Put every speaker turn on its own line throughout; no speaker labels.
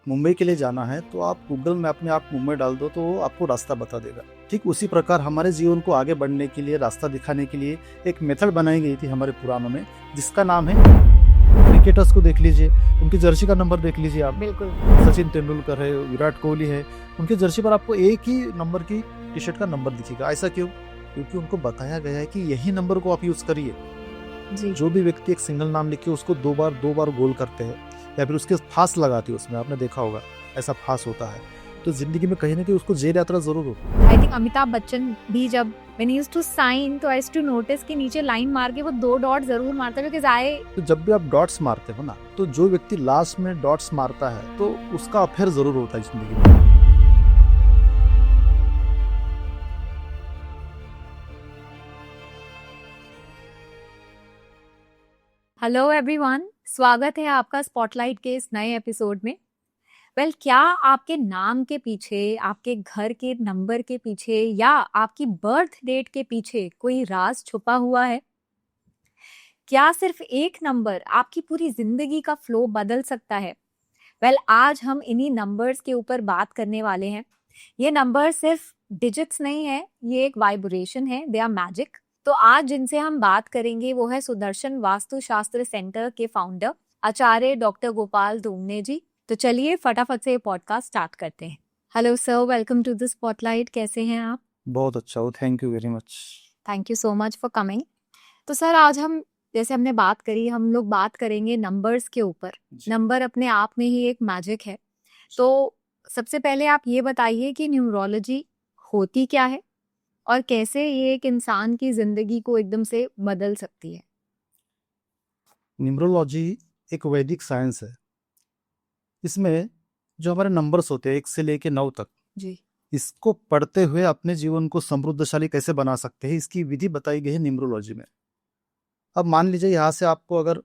मुंबई के लिए जाना है तो आप गूगल मैप में आप मुंबई डाल दो तो वो आपको रास्ता बता देगा। ठीक उसी प्रकार हमारे जीवन को आगे बढ़ने के लिए, रास्ता दिखाने के लिए एक मेथड बनाई गई थी हमारे पुराणों में, जिसका नाम है, क्रिकेटर्स को देख लीजिए, उनकी जर्सी का नंबर देख लीजिए आप।
बिल्कुल।
सचिन तेंदुलकर है, विराट कोहली है, उनकी जर्सी पर आपको एक ही नंबर की टी शर्ट का नंबर दिखेगा। ऐसा क्यों? क्योंकि उनको बताया गया है कि यही नंबर को आप यूज करिए।
जी।
जो भी व्यक्ति एक सिंगल नाम लिख के उसको दो बार गोल करते हैं या फिर उसके फास लगाते हैं, उसमें आपने देखा होगा ऐसा फास होता है, तो जिंदगी में कहीं ना कहीं उसको जेल यात्रा जरूर हो।
आई थिंक अमिताभ बच्चन भी जब when he used to sign तो I used to notice कि नीचे लाइन मार के वो 2 डॉट जरूर मारता है, because I
तो जब भी आप डॉट्स मारते हो ना, तो जो व्यक्ति लास्ट में डॉट्स मारता है तो उसका अफेयर जरूर होता है जिंदगी में।
हेलो एवरीवन, स्वागत है आपका स्पॉटलाइट के इस नए एपिसोड में। क्या आपके नाम के पीछे, आपके घर के नंबर के पीछे या आपकी बर्थ डेट के पीछे कोई राज छुपा हुआ है? क्या सिर्फ एक नंबर आपकी पूरी जिंदगी का फ्लो बदल सकता है? आज हम इन्हीं नंबर्स के ऊपर बात करने वाले हैं। ये नंबर सिर्फ डिजिट्स नहीं है, ये एक वाइब्रेशन है, दे आर मैजिक। तो आज जिनसे हम बात करेंगे वो है सुदर्शन वास्तुशास्त्र सेंटर के फाउंडर आचार्य डॉक्टर गोपाल डोंगने जी। तो चलिए फटाफट से ये पॉडकास्ट स्टार्ट करते हैं। Hello sir, welcome to the spotlight. कैसे हैं आप?
बहुत अच्छा हो, thank you very much.
Thank you so much for coming. तो सर, आज हम, जैसे हमने बात करी, हम लोग बात करेंगे नंबर्स के ऊपर। नंबर अपने आप में ही एक मैजिक है। तो सबसे पहले आप ये बताइए कि न्यूमरोलॉजी होती क्या है और कैसे ये एक इंसान की जिंदगी को एकदम से बदल सकती है?
न्यूमरोलॉजी एक वैदिक साइंस है। इसमें जो हमारे नंबर्स होते हैं 1 से लेके 9 तक,
जी।
इसको पढ़ते हुए अपने जीवन को समृद्धशाली कैसे बना सकते हैं, इसकी विधि बताई गई है न्यूमरोलॉजी में। अब मान लीजिए यहाँ से आपको अगर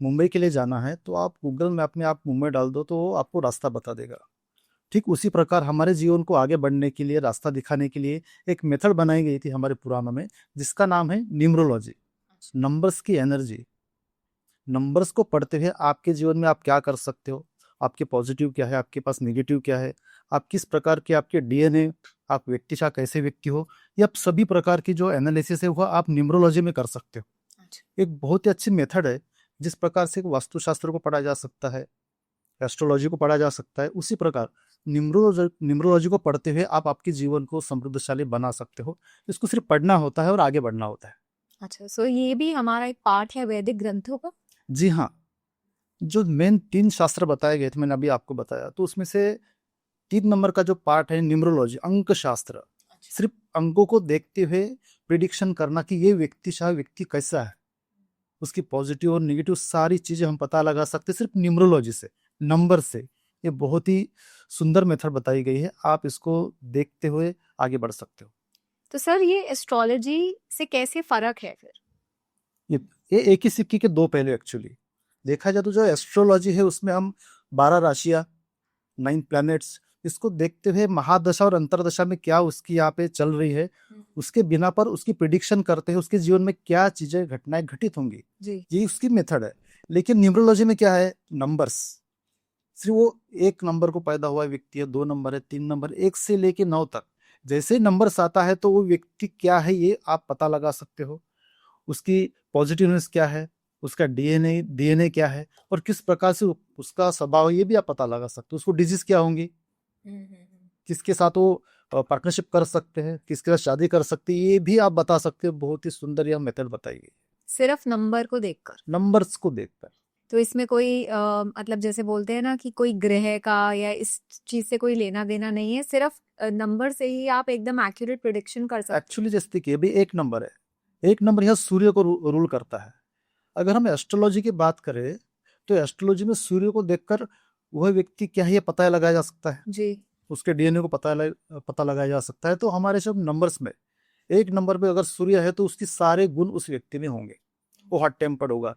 मुंबई के लिए जाना है तो आप गूगल मैप में आप मुंबई डाल दो तो वो आपको रास्ता बता देगा। ठीक उसी प्रकार हमारे जीवन को आगे बढ़ने के लिए, रास्ता दिखाने के लिए एक मेथड बनाई गई थी हमारे पुराणों में, जिसका नाम है न्यूमरोलॉजी। नंबर्स की एनर्जी। नंबर्स को पढ़ते हुए आपके जीवन में आप क्या कर सकते हो, आपके पॉजिटिव क्या है, आपके पास नेगेटिव क्या है, आप किस प्रकार के आपके डीएनए, आप व्यक्तिशा कैसे व्यक्ति हो, या सभी प्रकार की जो एनालिसिस है वो आप न्यूमरोलॉजी में कर सकते हो। एक बहुत ही अच्छी मेथड है। जिस प्रकार से वास्तुशास्त्र को पढ़ा जा सकता है, एस्ट्रोलॉजी को पढ़ा जा सकता है, उसी प्रकार न्यूमरोलॉजी को पढ़ते हुए आप आपके जीवन को समृद्धशाली बना सकते हो। इसको सिर्फ पढ़ना होता है और आगे बढ़ना होता है।
अच्छा, सो ये भी हमारा एक पार्ट है वैदिक ग्रंथों का?
जी हाँ। जो मेन 3 शास्त्र बताए गए थे, मैंने अभी आपको बताया, तो उसमें से 3 नंबर का जो पार्ट है न्यूमरोलॉजी, अंक शास्त्र। सिर्फ अंकों को देखते हुए प्रिडिक्शन करना कि ये व्यक्ति कैसा है, उसकी पॉजिटिव और नेगेटिव सारी चीजें हम पता लगा सकते सिर्फ न्यूमरोलॉजी से, नंबर से। ये बहुत ही सुंदर मेथड बताई गई है, आप इसको देखते हुए आगे बढ़ सकते हो।
तो सर, ये एस्ट्रोलॉजी से कैसे फर्क है फिर?
ये एक ही सिक्के के 2 पहलू एक्चुअली। देखा जाए तो जो एस्ट्रोलॉजी है उसमें हम 12 राशियां, 9 प्लैनेट्स, इसको देखते हुए महादशा और अंतरदशा में क्या उसकी यहाँ पे चल रही है, उसके बिना पर उसकी प्रिडिक्शन करते हैं उसके जीवन में क्या चीजें, घटनाएं घटित होंगी। ये उसकी मेथड है। लेकिन न्यूमरोलॉजी में क्या है, नंबर्स। सिर्फ वो एक नंबर को पैदा हुआ व्यक्ति है, 2 नंबर है, 3 नंबर, 1 से लेके 9 तक, जैसे नंबर्स आता है तो वो व्यक्ति क्या है ये आप पता लगा सकते हो। उसकी पॉजिटिवनेस क्या है, उसका डीएनए क्या है, और किस प्रकार से उसका स्वभाव है ये भी आप पता लगा सकते हो। उसको डिजीज क्या होंगी, किसके साथ वो पार्टनरशिप कर सकते हैं, किसके साथ शादी कर सकते हैं, ये भी आप बता सकते हो। बहुत ही सुंदर यह मेथड बताई गई
सिर्फ नंबर को देखकर,
नंबर्स को देखकर।
तो इसमें कोई मतलब जैसे बोलते हैं ना कि कोई ग्रह का या इस चीज से कोई लेना देना नहीं है, सिर्फ नंबर से ही आप एकदम एक्यूरेट प्रिडिक्शन कर सकते हैं।
एक्चुअली जैसे कि अभी एक नंबर है, एक नंबर यहाँ सूर्य को रूल करता है। अगर हम एस्ट्रोलॉजी की बात करें तो एस्ट्रोलॉजी में सूर्य को देखकर वह व्यक्ति क्या है ये पता लगाया जा सकता है
जी।
उसके डीएनए को पता लगाया जा सकता है। तो हमारे सब नंबर्स में एक नंबर पे अगर सूर्य है तो उसके सारे गुण उस व्यक्ति में होंगे। वो हॉट टेम्पर्ड होगा,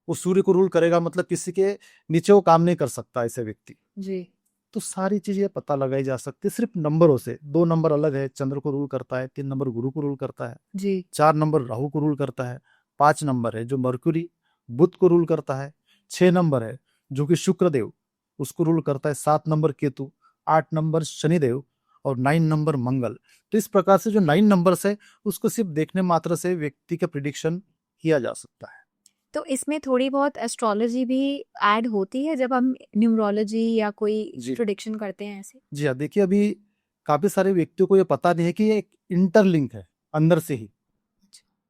वो सूर्य को रूल करेगा, मतलब किसी के नीचे वो काम नहीं कर सकता ऐसे व्यक्ति।
जी।
तो सारी चीजें पता लगाई जा सकती है सिर्फ नंबरों से। 2 नंबर अलग है, चंद्र को रूल करता है, 3 नंबर गुरु को रूल करता है
जी।
4 नंबर राहु को रूल करता है, 5 नंबर है जो मरकुरी बुध को रूल करता है, 6 नंबर है जो कि शुक्रदेव उसको रूल करता है 7 नंबर केतु, 8 नंबर शनिदेव और 9 नंबर मंगल। तो इस प्रकार से जो 9 नंबर्स है उसको सिर्फ देखने मात्र से व्यक्ति का प्रिडिक्शन किया जा सकता है।
तो इसमें थोड़ी बहुत एस्ट्रोलॉजी भी ऐड होती है जब हम न्यूमरोलॉजी या कोई
जी
प्रिडिक्शन करते हैं ऐसे?
जी हाँ, देखिए अभी काफी सारे व्यक्तियों को ये पता नहीं है कि ये एक इंटरलिंक है अंदर से ही।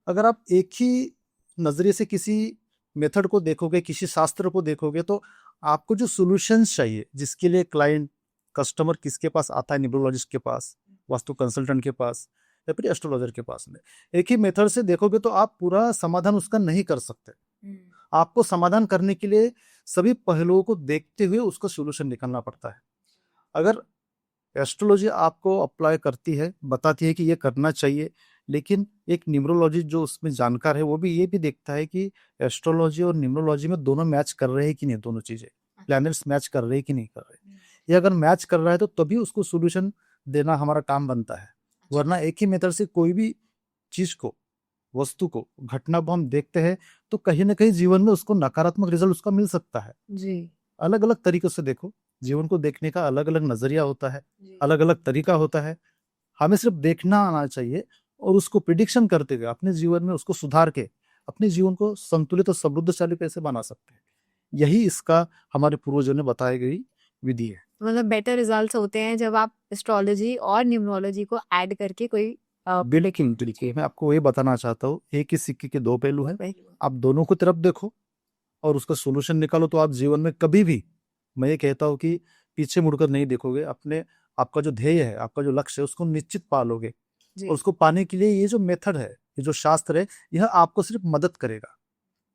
अगर आप एक ही नजरिए से किसी मेथड को देखोगे, किसी शास्त्र को देखोगे, तो आपको जो सॉल्यूशंस चाहिए, जिसके लिए क्लाइंट कस्टमर किसके पास आता है, न्यूमरोलॉजिस्ट के पास, वास्तु कंसल्टेंट के पास या फिर एस्ट्रोलॉजर के पास में, एक ही मेथड से देखोगे तो आप पूरा समाधान उसका नहीं कर सकते। आपको समाधान करने के लिए सभी पहलुओं को देखते हुए उसका सॉल्यूशन निकालना पड़ता है। अगर एस्ट्रोलॉजी आपको अप्लाई करती है, बताती है कि ये करना चाहिए, लेकिन एक न्यूमरोलॉजी जो उसमें जानकार है वो भी ये भी देखता है कि एस्ट्रोलॉजी और न्यूमरोलॉजी में दोनों मैच कर रहे हैं कि नहीं, दोनों चीजें प्लैनेट्स मैच कर रहे हैं कि नहीं कर रहे। ये अगर मैच कर रहा है तो तभी उसको सॉल्यूशन देना हमारा काम बनता है, वरना एक ही मेथड से कोई भी चीज को, वस्तु को, घटना को हम देखते हैं तो कहीं ना कहीं जीवन में उसको नकारात्मक रिजल्ट उसका मिल सकता है।
जी।
अलग अलग तरीकों से देखो, जीवन को देखने का अलग अलग नजरिया होता है, अलग अलग तरीका होता है। हमें सिर्फ देखना आना चाहिए और उसको प्रिडिक्शन करते हुए अपने जीवन में उसको सुधार के अपने जीवन को संतुलित और समृद्धशाली कैसे बना सकते हैं, यही इसका हमारे पूर्वजों ने बताई गई विधि है।
मतलब बेटर रिजल्ट्स होते हैं जब आप एस्ट्रोलॉजी और न्यूमरोलॉजी को ऐड करके कोई
बिल्कुल बिल्कुल, मैं आपको वही बताना चाहता हूँ, एक ही सिक्के के दो पहलू है, आप दोनों को तरफ देखो और उसका सोल्यूशन निकालो, तो आप जीवन में कभी भी, मैं ये कहता हूँ कि पीछे मुड़कर नहीं देखोगे, अपने आपका जो ध्येय है, आपका जो लक्ष्य है, उसको निश्चित पालोगे। और उसको पाने के लिए ये जो मेथड है, ये जो शास्त्र है, यह आपको सिर्फ मदद करेगा।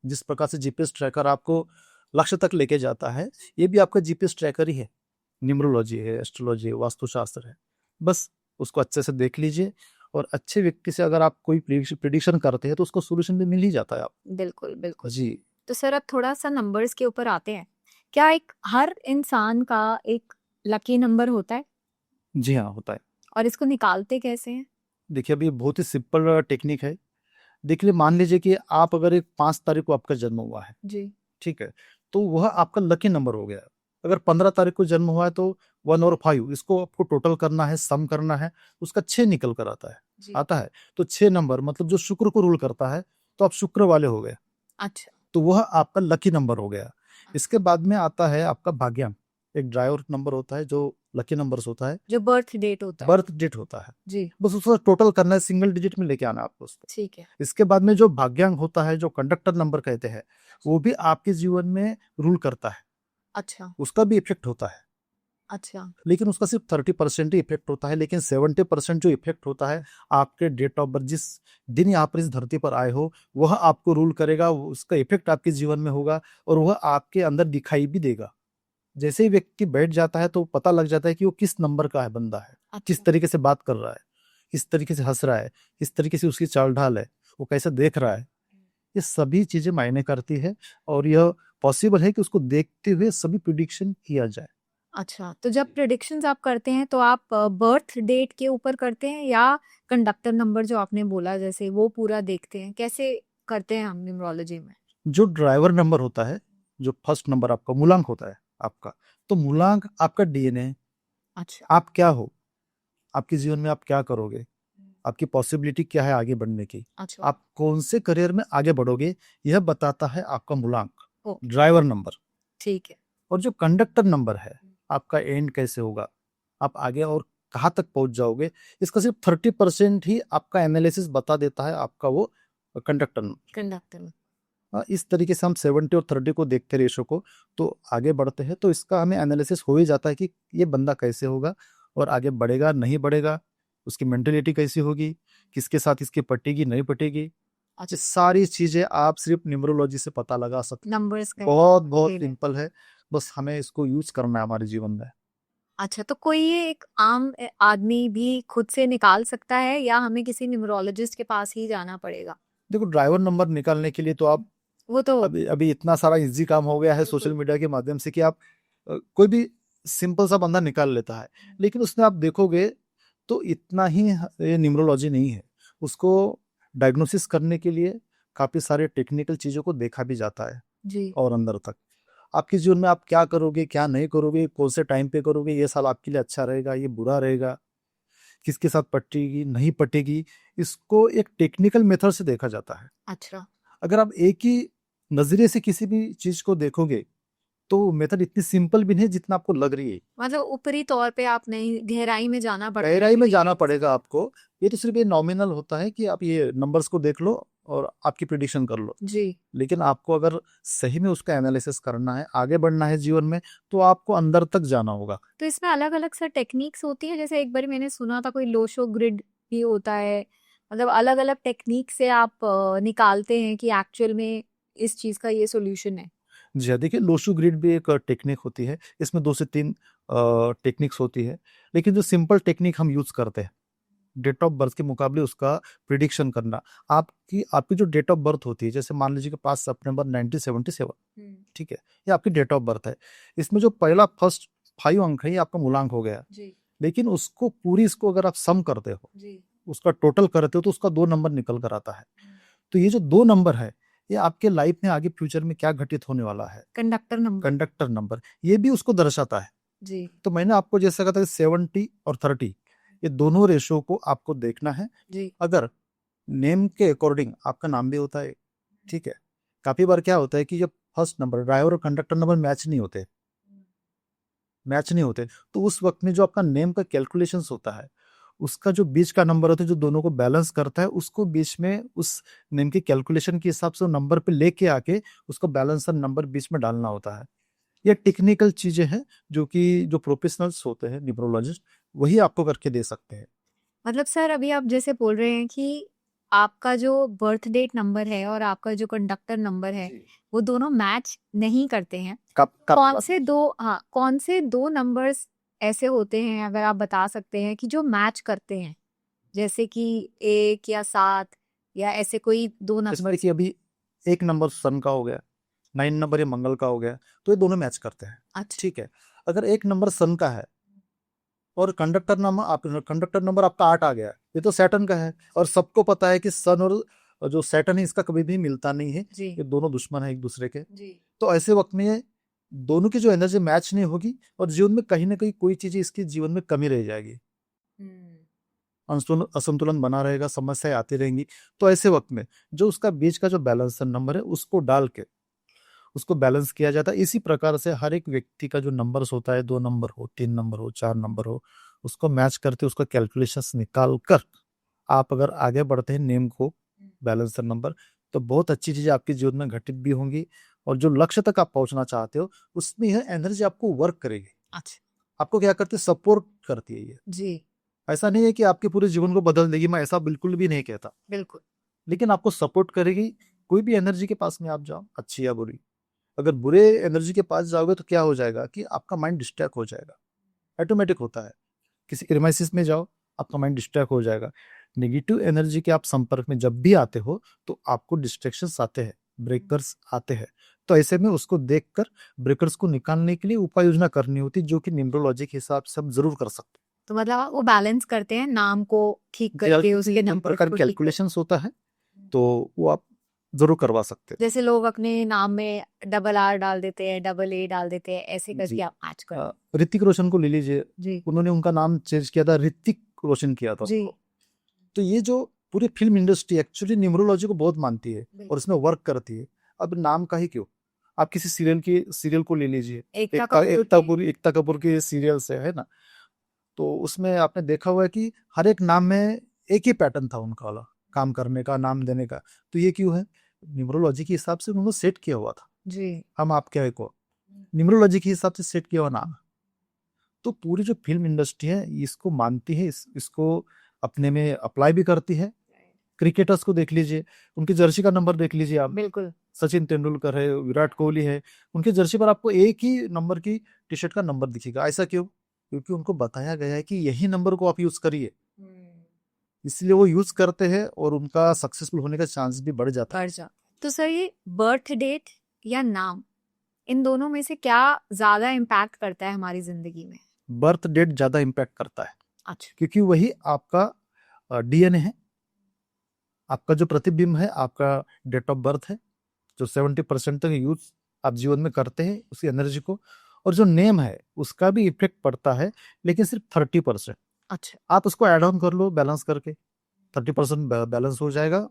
जिस प्रकार से जीपीएस ट्रैकर आपको लक्ष्य तक लेके जाता है, ये भी आपका जीपीएस ट्रैकर ही है। न्यूमरोलॉजी है, एस्ट्रोलॉजी है, वास्तुशास्त्र है। बस उसको अच्छे से देख लीजिए और अच्छे व्यक्ति से अगर आप कोई प्रिडिक्शन करते हैं तो उसको सोल्यूशन भी मिल ही जाता है आप।
बिल्कुल बिल्कुल
जी।
तो सर अब थोड़ा सा नंबर्स के ऊपर आते हैं। क्या एक हर इंसान का एक लकी नंबर होता है
जी हाँ, होता है।
और इसको निकालते कैसे हैं?
देखिए अभी बहुत ही सिंपल टेक्निक है। देखिए मान लीजिए कि आप अगर एक 5 तारीख को आपका जन्म हुआ है,
जी।
ठीक है, तो वह आपका लकी नंबर हो गया। अगर 15 तारीख को जन्म हुआ है तो 1 और 5 इसको आपको टोटल करना है, सम करना है, उसका 6 निकल कर आता है। आता है तो 6 नंबर मतलब जो शुक्र को रूल करता है, तो आप शुक्र वाले हो गए।
अच्छा।
तो वह आपका लकी नंबर हो गया। इसके बाद में आता है आपका भाग्यांक, एक ड्राइवर नंबर होता है जो लकी नंबर्स होता है,
जो बर्थ डेट होता है।
बर्थ डेट होता है।
जी।
बस उसका टोटल करना है, सिंगल डिजिट में लेके आना है आपको उसको।
ठीक है।
इसके बाद में जो भाग्यांक होता है, जो कंडक्टर नंबर कहते हैं, वो भी आपके जीवन में रूल करता है।
अच्छा।
उसका भी इफेक्ट होता है,
अच्छा।
लेकिन उसका सिर्फ 30% ही इफेक्ट होता है, लेकिन 70% जो इफेक्ट होता है आपके डेट ऑफ बर्थ, जिस दिन यहाँ पर इस धरती पर आए हो, वह आपको रूल करेगा, उसका इफेक्ट आपके जीवन में होगा और वह आपके अंदर दिखाई भी देगा। जैसे ही व्यक्ति बैठ जाता है तो पता लग जाता है कि वो किस नंबर का है बंदा है।
अच्छा।
किस तरीके से बात कर रहा है, किस तरीके से हंस रहा है, किस तरीके से उसकी चाल ढाल है, वो कैसे देख रहा है, ये सभी चीजें मायने करती है और यह पॉसिबल है कि उसको देखते हुए सभी प्रिडिक्शन किया जाए।
अच्छा, तो जब प्रिडिक्शंस आप करते हैं तो आप बर्थ डेट के ऊपर करते हैं या कंडक्टर नंबर जो आपने बोला जैसे वो पूरा देखते हैं? कैसे करते हैं हम न्यूमरोलॉजी में?
जो ड्राइवर नंबर होता है, जो फर्स्ट नंबर आपका मूलांक होता है आपका, तो मूलांक आपका डीएनए,
अच्छा।
आप क्या हो, आपके जीवन में आप क्या करोगे, आपकी पॉसिबिलिटी क्या है आगे बढ़ने की,
अच्छा।
आप कौन से करियर में आगे बढ़ोगे, यह बताता है आपका मूलांक,
ओ।
Driver number.
ठीक है।
और जो कंडक्टर नंबर है, आपका एंड कैसे होगा, आप आगे और कहाँ तक पहुंच जाओगे, इसका सिर्फ 30% ही आपका एनालिसिस बता देता है, आपका वो कंडक्टर नंबर।
कंडक्टर।
इस तरीके से हम 70 और 30 को देखते रेशो को, तो आगे बढ़ते हैं, तो इसका हमें एनालिसिस हो ही जाता है कि ये बंदा कैसे होगा और आगे बढ़ेगा नहीं बढ़ेगा, उसकी मेंटेलिटी कैसी होगी, किसके साथ इसकी पटेगी नहीं पटेगी। अच्छा, सारी चीजें आप सिर्फ न्यूमरोलॉजी से पता लगा सकते हैं।
नंबर्स का
बहुत सिंपल है, बस हमें इसको यूज करना है हमारे जीवन में।
अच्छा, तो कोई ये एक आम आदमी भी खुद से निकाल सकता है या हमें किसी न्यूमरोलॉजिस्ट के पास ही जाना पड़ेगा?
देखो ड्राइवर नंबर निकालने के लिए तो आप
वो तो
अभी इतना सारा इजी काम हो गया है सोशल मीडिया के माध्यम से कि आप कोई भी सिंपल सा बंदा निकाल लेता है, लेकिन उसमें आप देखोगे तो इतना ही ये न्यूमरोलॉजी नहीं है। उसको डायग्नोसिस करने के लिए काफी सारे टेक्निकल चीजों को देखा भी जाता है
जी।
और अंदर तक आपके जीवन में आप क्या करोगे, क्या नहीं करोगे, कौन से टाइम पे करोगे, ये साल आपके लिए अच्छा रहेगा, ये बुरा रहेगा, किसके साथ पटेगी, नहीं पटेगी, इसको एक टेक्निकल मेथड से देखा जाता है।
अच्छा।
अगर आप एक ही नजरिए से किसी भी चीज को देखोगे तो मेथड इतनी सिंपल भी नहीं जितना आपको लग रही है।
मतलब ऊपरी तौर पे आप नहीं, गहराई में जाना पड़ता है
गहराई में
किसी
जाना
चीज
पड़ेगा आपको। ये तो सिर्फ ये नॉमिनल होता है कि आप ये नंबर्स को देख लो और आपकी प्रिडिक्शन कर लो,
जी।
लेकिन आपको अगर सही में उसका एनालिसिस करना है, आगे बढ़ना है जीवन में, तो आपको अंदर तक जाना होगा।
तो इसमें अलग अलग सर टेक्निक्स होती है, जैसे एक बार मैंने सुना था कोई लोशो ग्रिड भी होता है, मतलब अलग अलग टेक्निक से आप निकालते हैं कि एक्चुअल में इस चीज का ये सॉल्यूशन है।
जी हाँ, देखिए लोशू ग्रिड भी एक टेक्निक होती है, इसमें 2 से 3 टेक्निक्स होती है, लेकिन जो सिंपल टेक्निक हम यूज करते हैं डेट ऑफ बर्थ के मुकाबले उसका प्रिडिक्शन करना, आपकी जो डेट ऑफ बर्थ होती है, जैसे मान लीजिए कि 5 सितंबर 1977, ठीक है, ये आपकी डेट ऑफ बर्थ है। इसमें जो पहला फर्स्ट 5 अंक है ये आपका मूलांक हो गया,
जी।
लेकिन उसको पूरी इसको अगर आप सम करते हो,
जी।
उसका टोटल करते हो, तो उसका 2 नंबर निकल कर आता है। तो ये जो 2 नंबर है, ये आपके लाइफ में आगे फ्यूचर में क्या घटित होने वाला है,
कंडक्टर नंबर।
कंडक्टर नंबर, ये भी उसको दर्शाता है।
जी।
तो मैंने आपको जैसा कहा था 70 और 30, ये दोनों रेशो को आपको देखना है।
जी।
अगर नेम के अकॉर्डिंग आपका नाम भी होता है, ठीक है, काफी बार क्या होता है कि जब फर्स्ट नंबर ड्राइवर और कंडक्टर नंबर मैच नहीं होते, तो उस वक्त में जो आपका नेम का कैलकुलेशंस होता है, उसका जो बीच का नंबर होता है जो दोनों को बैलेंस करता है, उसको बीच में उस नेम के कैलकुलेशन के हिसाब से नंबर पे लेके आके उसको बैलेंसर नंबर बीच में डालना होता है। ये टेक्निकल चीजें हैं जो कि जो प्रोफेशनल्स होते हैं न्यूमरोलॉजिस्ट, वही आपको करके दे सकते हैं।
मतलब सर अभी आप जैसे बोल रहे हैं कि आपका जो बर्थ डेट नंबर है और आपका जो कंडक्टर नंबर है वो दोनों मैच नहीं करते हैं। कौन से दो नंबर्स ऐसे होते हैं अगर आप बता सकते हैं कि जो मैच करते हैं, जैसे कि 1 या 7 या ऐसे कोई दो
इसमें
नंबर।
देखिए अभी 1 नंबर सन का हो गया, 9 नंबर ये मंगल का हो गया, तो ये दोनों मैच करते हैं।
अच्छा।
ठीक है, अगर 1 नंबर सन का है और कंडक्टर नंबर आपका 8 आ गया, ये तो सैटर्न का है, और सबको पता है कि सन और जो सैटर्न है इसका कभी भी मिलता नहीं है,
जी।
ये दोनों दुश्मन है एक दूसरे के।
जी।
तो ऐसे वक्त में दोनों की जो एनर्जी मैच नहीं होगी और जीवन में कहीं ना कहीं कोई चीज इसके जीवन में कमी रह जाएगी, असंतुलन बना रहेगा, समस्याएं आती रहेंगी। तो ऐसे वक्त में जो उसका बीच का जो बैलेंसर नंबर है उसको डाल के उसको बैलेंस किया जाता है। इसी प्रकार से हर एक व्यक्ति का जो नंबर्स होता है, 2 नंबर हो, 3 नंबर हो, 4 नंबर हो, उसको मैच करते उसका कैलकुलेशंस निकाल कर आप अगर आगे बढ़ते हैं नेम को बैलेंसर नंबर, तो बहुत अच्छी चीजें आपके जीवन में घटित भी होंगी, और जो लक्ष्य तक आप पहुंचना चाहते हो उसमें यह एनर्जी आपको वर्क करेगी।
अच्छा।
आपको क्या करती है, सपोर्ट करती है ये।
जी।
ऐसा नहीं है कि आपके पूरे जीवन को बदल देगी, मैं ऐसा बिल्कुल भी नहीं कहता,
बिल्कुल।
लेकिन आपको सपोर्ट करेगी। कोई भी एनर्जी के पास में आप जाओ, अच्छी या बुरी, अगर बुरे एनर्जी के पास जाओगे तो क्या हो जाएगा कि आपका माइंड डिस्ट्रैक्ट हो जाएगा, ऑटोमेटिक होता है। किसी क्रिमाइसिस में जाओ, आपका माइंड डिस्ट्रैक्ट हो जाएगा। नेगेटिव एनर्जी के आप संपर्क में जब भी आते हो तो आपको डिस्ट्रैक्शंस आते हैं, ब्रेकर्स आते हैं। तो ऐसे में उसको देखकर ब्रेकर्स को निकालने के लिए उपाय योजना करनी होती है, जो कि न्यूमरोलॉजी के हिसाब से हम जरूर कर सकते
तो मतलब वो बैलेंस करते हैं नाम को ठीक
हैं।
करके उसके
जिन
नंबर
प्रकार
को
की
ठीक करके।
कैलकुलेशंस होता है तो वो आप जरूर करवा सकते हैं।
जैसे लोग अपने नाम में डबल R डाल देते हैं, डबल A डाल देते हैं, ऐसे करके
जी,
आप मैच कर।
ऋतिक रोशन को ले लीजिए,
जी।
उन्होंने उनका नाम चेंज किया था, ऋतिक रोशन किया था
जी।
उनको। तो ये जो पूरी फिल्म इंडस्ट्री एक्चुअली न्यूमरोलॉजी को बहुत मानती है और इसमें वर्क करती है। अब नाम का ही क्यों, आप किसी सीरियल को ले लीजिए, एकता कपूर की सीरियल से है ना, तो उसमें आपने देखा हुआ है कि हर एक नाम में एक ही पैटर्न था उनका वाला, काम करने का, नाम देने का। तो ये क्यों है, न्यूमरोलॉजी के हिसाब से उन्होंने सेट किया हुआ था।
जी।
हम आपके है को न्यूमरोलॉजी के हिसाब से सेट किया हुआ नाम। तो पूरी जो फिल्म इंडस्ट्री है इसको मानती है, इसको अपने में अप्लाई भी करती है। क्रिकेटर्स को देख लीजिए, उनकी जर्सी का नंबर देख लीजिए आप,
बिल्कुल।
सचिन तेंदुलकर है, विराट कोहली है, उनकी जर्सी पर आपको एक ही नंबर की टी शर्ट का नंबर दिखेगा। ऐसा क्यों, क्योंकि उनको बताया गया है कि यही नंबर को आप यूज करिए, इसलिए वो यूज करते हैं और उनका सक्सेसफुल होने का चांस भी बढ़ जाता है।
तो सर ये बर्थ डेट या नाम, इन दोनों में से क्या ज्यादा इम्पैक्ट करता है हमारी जिंदगी में?
बर्थ डेट ज्यादा इम्पैक्ट करता है,
अच्छा।
क्योंकि वही आपका डीएनए है, आपका जो प्रतिबिंब है, आपका डेट ऑफ बर्थ है, जो 70% तक यूज आप जीवन में करते हैं उसकी एनर्जी को, और जो नेम है उसका भी इफेक्ट पड़ता है, लेकिन सिर्फ 30%।
अच्छा।
आप उसको ऐड ऑन कर लो बैलेंस करके, 30% बैलेंस हो जाएगा,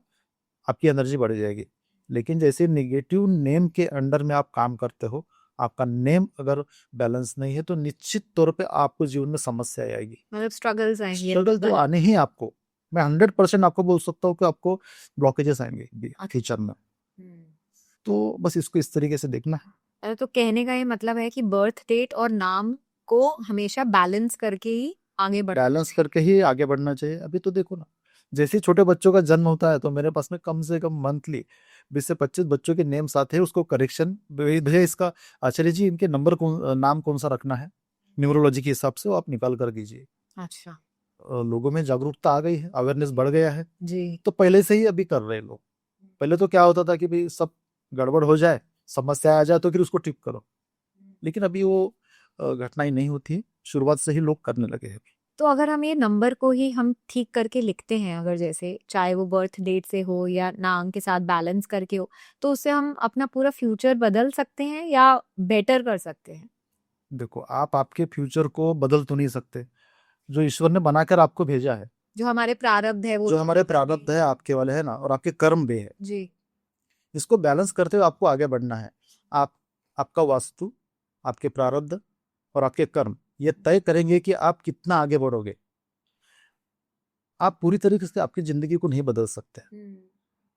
आपकी एनर्जी बढ़ जाएगी। लेकिन जैसे निगेटिव नेम के अंडर में आप काम करते हो, आपका नेम अगर बैलेंस नहीं है तो निश्चित तौर पे आपको जीवन में समस्या आएगी,
मतलब स्ट्रगल्स आएंगे।
स्ट्रगल तो आने ही आपको। मैं 100% आपको बोल सकता हूँ कि आपको ब्लॉकेजेस आएंगे फ्यूचर में। तो बस इसको इस तरीके से देखना है।
तो कहने का ये मतलब है कि बर्थ डेट और नाम को हमेशा बैलेंस करके ही आगे बढ़ना
बैलेंस करके ही आगे बढ़ना चाहिए। अभी तो देखो ना, जैसे ही छोटे बच्चों का जन्म होता है तो मेरे पास में कम से कम मंथली 20 से 25 बच्चों के नेम्स आते हैं, उसको करेक्शन, भैया इसका आचार्य जी इनके नंबर नाम कौन सा रखना है न्यूमरोलॉजी के हिसाब से, वो आप निकाल कर दीजिए।
अच्छा
लोगों में जागरूकता आ गई है, अवेयरनेस बढ़ गया है,
जी।
तो पहले से ही अभी कर रहे हैं लोग। पहले तो क्या होता था कि भाई सब गड़बड़ हो जाए, समस्या आ जाए तो फिर उसको ठीक करो, लेकिन अभी वो घटनाएं नहीं होती है, शुरुआत से ही लोग करने लगे हैं।
तो अगर हम ये नंबर को ही हम ठीक करके लिखते हैं, अगर जैसे चाहे वो बर्थ डेट से हो या नाम के साथ बैलेंस करके हो, तो उससे हम अपना पूरा फ्यूचर बदल सकते हैं या बेटर कर सकते हैं?
देखो, आप आपके फ्यूचर को बदल तो नहीं सकते, जो ईश्वर ने बनाकर आपको भेजा है,
जो हमारे प्रारब्ध है वो
जो हमारे प्रारब्ध है आपके वाले है ना, और आपके कर्म भी है,
जी।
इसको बैलेंस करते हुए आपको आगे बढ़ना है। आप आपका वास्तु, आपके प्रारब्ध और आपके कर्म ये तय करेंगे कि आप कितना आगे बढ़ोगे। आप पूरी तरीके से आपकी जिंदगी को नहीं बदल सकते।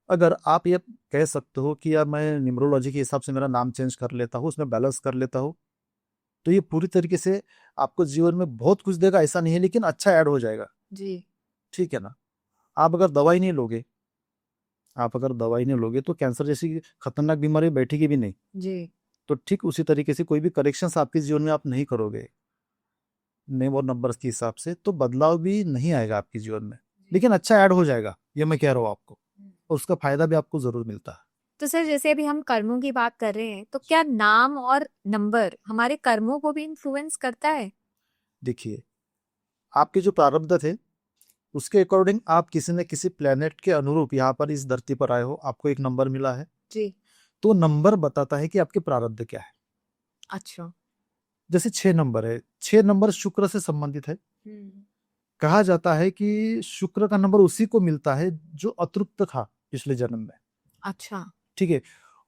अगर आप ये कह सकते हो कि यार मैं न्यूमरोलॉजी के हिसाब से मेरा नाम चेंज कर लेता हूँ, उसमें बैलेंस कर लेता हूँ, तो ये पूरी तरीके से आपको जीवन में बहुत कुछ देगा ऐसा नहीं है, लेकिन अच्छा ऐड हो जाएगा।
जी।
ठीक है ना। आप अगर दवाई नहीं लोगे, आप अगर दवाई नहीं लोगे तो कैंसर जैसी खतरनाक बीमारी बैठेगी भी नहीं।
जी।
तो ठीक उसी तरीके से कोई भी करेक्शंस आपके जीवन में आप नहीं करोगे नेम और नंबर्स के हिसाब से, तो बदलाव भी नहीं आएगा आपके जीवन में, लेकिन अच्छा ऐड हो जाएगा, ये मैं कह रहा हूँ आपको, और उसका फायदा भी आपको जरूर मिलता है।
तो सर जैसे अभी हम कर्मों की बात कर रहे हैं, तो क्या नाम और नंबर हमारे कर्मों को भी इन्फ्लुएंस करता है?
देखिए, आपके जो प्रारब्ध थे उसके अकॉर्डिंग आप किसी न किसी प्लेनेट के अनुरूप यहाँ पर इस धरती पर आए हो, आपको एक नंबर मिला है,
जी।
तो नंबर बताता है कि आपके प्रारब्ध क्या है।
अच्छा।
जैसे 6 नंबर है, 6 नंबर शुक्र से संबंधित है। कहा जाता है कि शुक्र का नंबर उसी को मिलता है जो अतृप्त था पिछले जन्म में।
अच्छा।
ठीक है,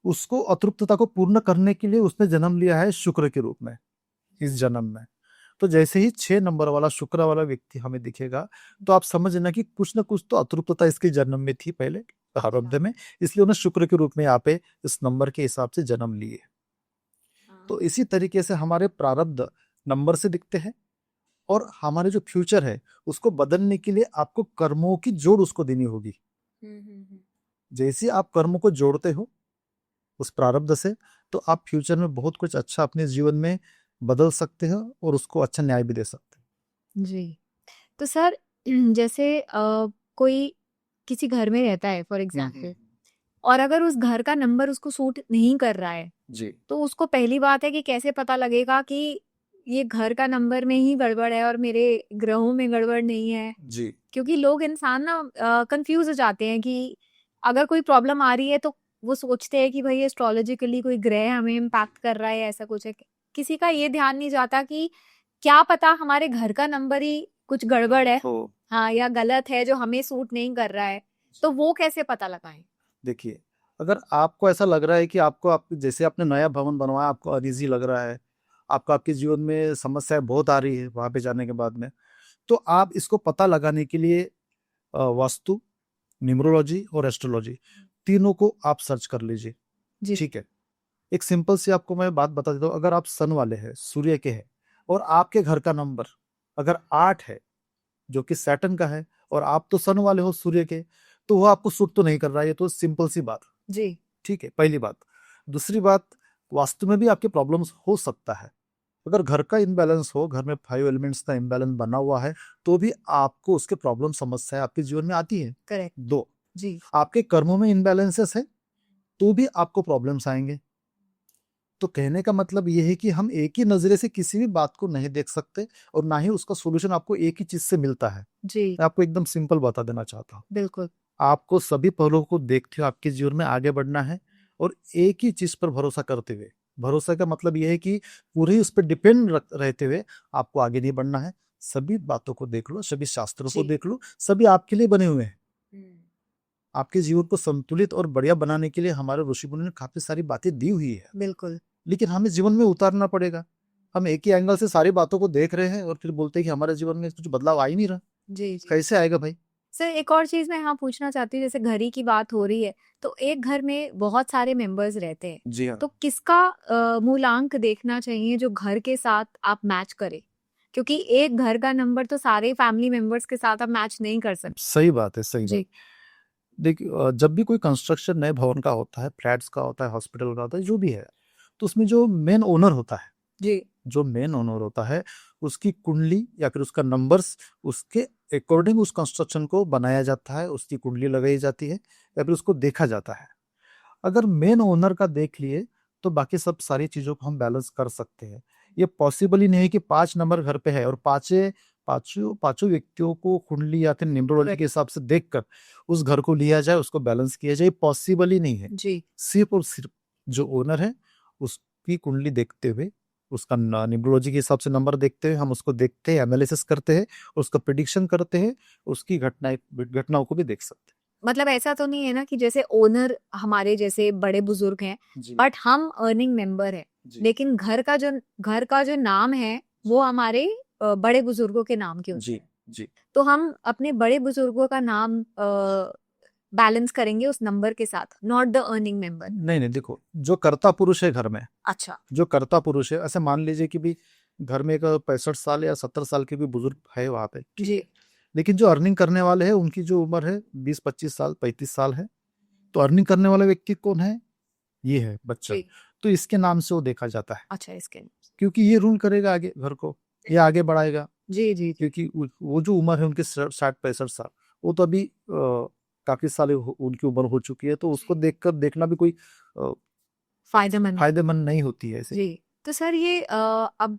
उसको अतृप्तता को पूर्ण करने के लिए उसने जन्म लिया है शुक्र के रूप में इस जन्म में। तो जैसे ही 6 नंबर वाला शुक्र वाला व्यक्ति हमें दिखेगा, तो आप समझना कि कुछ ना कुछ तो अतृप्तता इसके जन्म में थी पहले प्रारब्ध में, इसलिए उन्हें शुक्र के रूप में यहाँ पे इस नंबर के हिसाब से जन्म लिए। तो इसी तरीके से हमारे प्रारब्ध नंबर से दिखते हैं, और हमारे जो फ्यूचर है उसको बदलने के लिए आपको कर्मों की जोड़ उसको देनी होगी। जैसे आप कर्मों को जोड़ते हो उस प्रारब्ध से, तो आप फ्यूचर में बहुत कुछ अच्छा अपने जीवन में बदल सकते हो और उसको अच्छा न्याय भी दे सकते हैं।
जी। तो सर जैसे कोई किसी घर में रहता है फॉर एग्जाम्पल, और अगर उस घर का नंबर उसको सूट नहीं कर रहा है,
जी
तो उसको पहली बात है कि कैसे पता लगेगा कि ये घर का नंबर में ही गड़बड़ है और मेरे ग्रहों में गड़बड़ नहीं है?
जी
क्योंकि लोग इंसान ना कंफ्यूज हो जाते हैं कि अगर कोई प्रॉब्लम आ रही है तो वो सोचते हैं कि भाई एस्ट्रोलॉजिकली कोई ग्रह हमें इम्पैक्ट कर रहा है, ऐसा कुछ है। किसी का ये ध्यान नहीं जाता कि क्या पता हमारे घर का नंबर ही कुछ गड़बड़ है, हाँ, या गलत है जो हमें सूट नहीं कर रहा है, तो वो कैसे पता लगाएं?
देखिए, अगर आपको ऐसा लग रहा है कि आपको जैसे आपने नया भवन बनवाया, आपको अनईजी लग रहा है, आपको आपके जीवन में समस्याएं बहुत आ रही है वहां पे जाने के बाद में, तो आप इसको पता लगाने के लिए वास्तु, न्यूमरोलॉजी और एस्ट्रोलॉजी तीनों को आप सर्च कर लीजिए।
जी।
ठीक है, एक सिंपल सी आपको मैं बात बता देता हूँ। अगर आप सन वाले हैं, सूर्य के हैं, और आपके घर का नंबर अगर 8 है जो कि सैटर्न का है, और आप तो सन वाले हो सूर्य के, तो वो आपको सूट तो नहीं कर रहा है, ये तो सिंपल सी बात।
जी।
ठीक है, पहली बात। दूसरी बात, वास्तु में भी आपके प्रॉब्लम्स हो सकता है। अगर घर का इम्बैलेंस हो, घर में 5 एलिमेंट्स का इम्बैलेंस बना हुआ है, तो भी आपको उसके प्रॉब्लम समस्या आपके जीवन में आती है।
करेक्ट।
2,
जी।
आपके कर्मों में इम्बैलेंसेस है तो भी आपको प्रॉब्लम्स आएंगे। तो कहने का मतलब ये है कि हम एक ही नजरे से किसी भी बात को नहीं देख सकते, और ना ही उसका सोल्यूशन आपको एक ही चीज से मिलता है।
जी।
मैं आपको एकदम सिंपल बता देना चाहता हूँ,
बिल्कुल।
आपको सभी पहलुओं को देखते हुए आपके जीवन में आगे बढ़ना है, और एक ही चीज पर भरोसा करते हुए भरोसा का मतलब ये है कि पूरे ही उस पर डिपेंड रहते हुए आपको आगे नहीं बढ़ना है। सभी बातों को देख लो, सभी शास्त्रों को
जी।
देख लो, सभी आपके लिए बने हुए हैं। आपके जीवन को संतुलित और बढ़िया बनाने के लिए हमारे ऋषि मुनि ने काफी सारी बातें दी हुई है,
बिल्कुल।
लेकिन हमें जीवन में उतारना पड़ेगा। हम एक ही एंगल से सारी बातों को देख रहे हैं और फिर बोलते हैं कि हमारे जीवन में कुछ बदलाव आ ही नहीं रहा।
जी, जी।
कैसे आएगा भाई?
सर एक और चीज़ मैं यहाँ पूछना चाहती हूँ, जैसे घर ही की बात हो रही है, तो एक घर में बहुत सारे मेंबर्स रहते हैं,
जी हाँ।
तो किसका मूलांक देखना चाहिए जो घर के साथ आप मैच करें? क्योंकि एक घर का नंबर तो सारे फैमिली मेंबर्स के साथ आप मैच नहीं कर सकते।
सही बात है, सही बात।
जी।
देखिए, जब भी कोई कंस्ट्रक्शन नए भवन का होता है, फ्लैट्स का होता है, हॉस्पिटल का होता है, जो भी है, तो उसमें जो मेन ओनर होता है,
जी।
जो मेन ओनर होता है, उसकी कुंडली या फिर उसका नंबर्स उसके अकॉर्डिंग उस कंस्ट्रक्शन को बनाया जाता है, उसकी कुंडली लगाई जाती है या फिर उसको देखा जाता है। अगर मेन ओनर का देख लिए तो बाकी सब सारी चीजों को हम बैलेंस कर सकते हैं। ये पॉसिबल ही नहीं है कि 5 नंबर घर पे है और पांचों व्यक्तियों को कुंडली या फिर न्यूमरोलॉजी के हिसाब से देखकर उस घर को लिया जाए, उसको बैलेंस किया जाए, पॉसिबल ही नहीं है।
जी।
सिर्फ और सिर्फ जो ओनर है उसकी कुंडली देखते हुए, उसका न्यूमरोलॉजी के हिसाब से नंबर देखते हुए हम उसको देखते हैं, एनालिसिस करते हैं, उसका प्रिडिक्शन करते हैं, उसकी घटनाओं को भी देख सकते हैं।
मतलब ऐसा तो नहीं है ना कि जैसे ओनर हमारे जैसे बड़े बुजुर्ग हैं,
जी
बट हम अर्निंग मेंबर हैं,
जी
लेकिन घर का जो नाम है वो हमारे बड़े बुजुर्गों के नाम के होते
जी
हैं।
जी
तो हम अपने बड़े बुजुर्गों का नाम बैलेंस करेंगे उस नंबर के साथ, नॉट द अर्निंग मेंबर।
नहीं नहीं, देखो, जो कर्ता पुरुष है घर में,
अच्छा।
जो कर्ता पुरुष है, ऐसे मान लीजिए कि भी घर में एक 65 साल या 70 साल के भी बुजुर्ग है वहां पे, ठीक
जी।
है, लेकिन जो अर्निंग करने वाले हैं उनकी जो उम्र है 20-25 साल 35 साल है, तो अर्निंग करने वाला व्यक्ति कौन है? ये है बच्चा।
जी।
तो इसके नाम से वो देखा जाता है,
अच्छा, इसके।
क्योंकि ये रूल करेगा आगे घर को, ये आगे बढ़ाएगा।
जी, जी, जी।
क्योंकि वो जो उम्र है उनकी 60-65 साल, वो तो अभी काफी साल उनकी उम्र हो चुकी है, तो उसको देखना भी कोई
फायदेमंद।
फायदेमंद नहीं होती है ऐसे।
जी। तो सर ये अब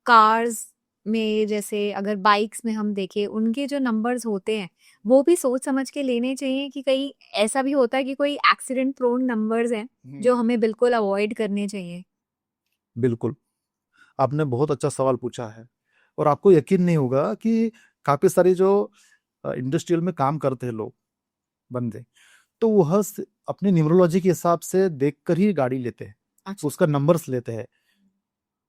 कार्स में, जैसे अगर बाइक्स में हम देखें, उनके जो नंबर्स होते हैं वो भी सोच समझ के लेने चाहिए कि कहीं ऐसा भी होता है कि कोई एक्सीडेंट प्रोन नंबर्स हैं जो हमें बिल्कुल अवॉइड करने चाहिए?
बिल्कुल, आपने बहुत अच्छा सवाल पूछा है, और आपको यकीन नहीं होगा कि काफी सारे जो इंडस्ट्रियल में काम करते हैं लोग, बंदे, तो वह अपनी न्यूमरोलॉजी के हिसाब से देखकर ही गाड़ी लेते हैं।
अच्छा।
उसका नंबर्स लेते हैं,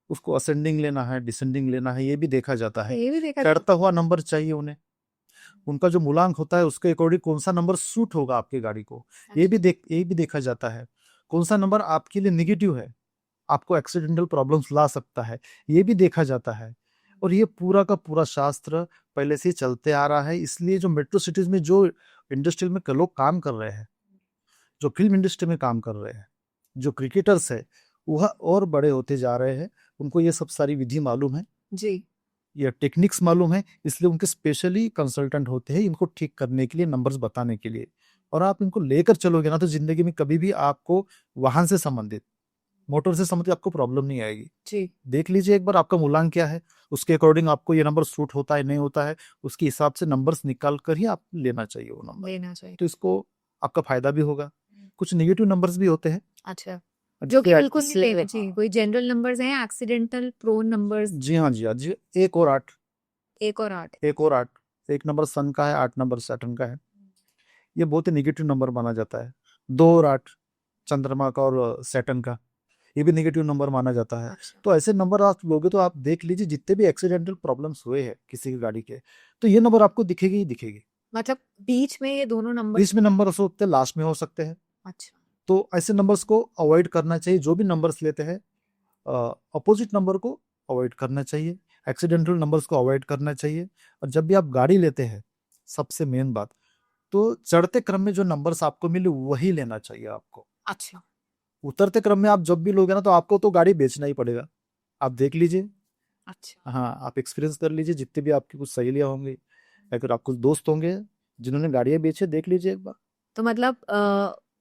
उसको असेंडिंग लेना है, डिसेंडिंग लेना है, ये भी देखा जाता है।
ये भी देखा
चढ़ता हुआ नंबर चाहिए उन्हें, उनका जो मूलांक होता है उसके अकॉर्डिंग कौन सा नंबर सूट होगा आपकी गाड़ी को, ये भी देखा जाता है। कौन सा नंबर आपके लिए निगेटिव है, आपको एक्सीडेंटल प्रॉब्लम्स ला सकता है, ये भी देखा जाता है। और ये पूरा का पूरा शास्त्र पहले से ही चलते आ रहा है। इसलिए जो मेट्रो सिटीज में जो इंडस्ट्रियल में लोग काम कर रहे हैं, जो फिल्म इंडस्ट्री में काम कर रहे हैं, जो क्रिकेटर्स है, वह और बड़े होते जा रहे हैं। उनको ये सब सारी विधि मालूम है,
जी।
ये टेक्निक्स मालूम है, इसलिए उनके स्पेशली कंसल्टेंट होते हैं इनको ठीक करने के लिए, नंबर्स बताने के लिए। और आप इनको लेकर चलोगे ना, तो जिंदगी में कभी भी आपको वाहन से संबंधित, मोटर से संबंधित आपको प्रॉब्लम नहीं आएगी।
जी।
देख लीजिए एक बार आपका मूलांक क्या है, उसके अकॉर्डिंग आपको ये नंबर सूट होता है नहीं होता है, उसके हिसाब से नंबर्स निकाल कर ही आप लेना चाहिए वो नंबर।
लेना चाहिए।
तो इसको आपका फायदा भी होगा। कुछ नेगेटिव नंबर्स भी होते हैं,
अच्छा, जो कि बिल्कुल नहीं लेना चाहिए। कोई जनरल नंबर्स हैं, एक्सीडेंटल प्रोन नंबर्स?
जी हाँ जी हाँ जी, 1 और 8,
1 और 8।
1 और 8, 1 नंबर सन का है, 8 नंबर सैटर्न का है, ये बहुत ही नेगेटिव नंबर माना जाता है। 2 और 8 चंद्रमा का और सैटर्न का, ये भी नेगेटिव नंबर माना जाता है।
अच्छा।
तो ऐसे नंबर आप लोगे तो आप देख लीजिए जितने भी एक्सीडेंटल प्रॉब्लम्स हुए हैं किसी की गाड़ी के, तो ये नंबर आपको दिखेगी ही दिखेगी।
मतलब बीच में ये दोनों नंबर?
बीच में नंबर हो सकते हैं, लास्ट में हो सकते हैं।
अच्छा।
तो ऐसे नंबर्स को अवॉइड करना चाहिए। जो भी नंबर्स लेते हैं, अपोजिट नंबर को अवॉइड करना चाहिए, एक्सीडेंटल नंबर्स को अवॉइड करना चाहिए। और जब भी आप गाड़ी लेते हैं, सबसे मेन बात, तो चढ़ते क्रम में जो नंबर्स आपको मिले वही लेना चाहिए आपको।
अच्छा।
उतरते क्रम में आप जब भी लोगे ना, तो आपको तो गाड़ी बेचना ही पड़ेगा। आप देख लीजिए,
अच्छा।
हाँ, आप एक्सपीरियंस कर लीजिए, जितने भी आपकी कुछ सहेलियां होंगी या फिर आप कुछ दोस्त होंगे जिन्होंने गाड़ियां बेचे, देख लीजिए एक बार।
तो मतलब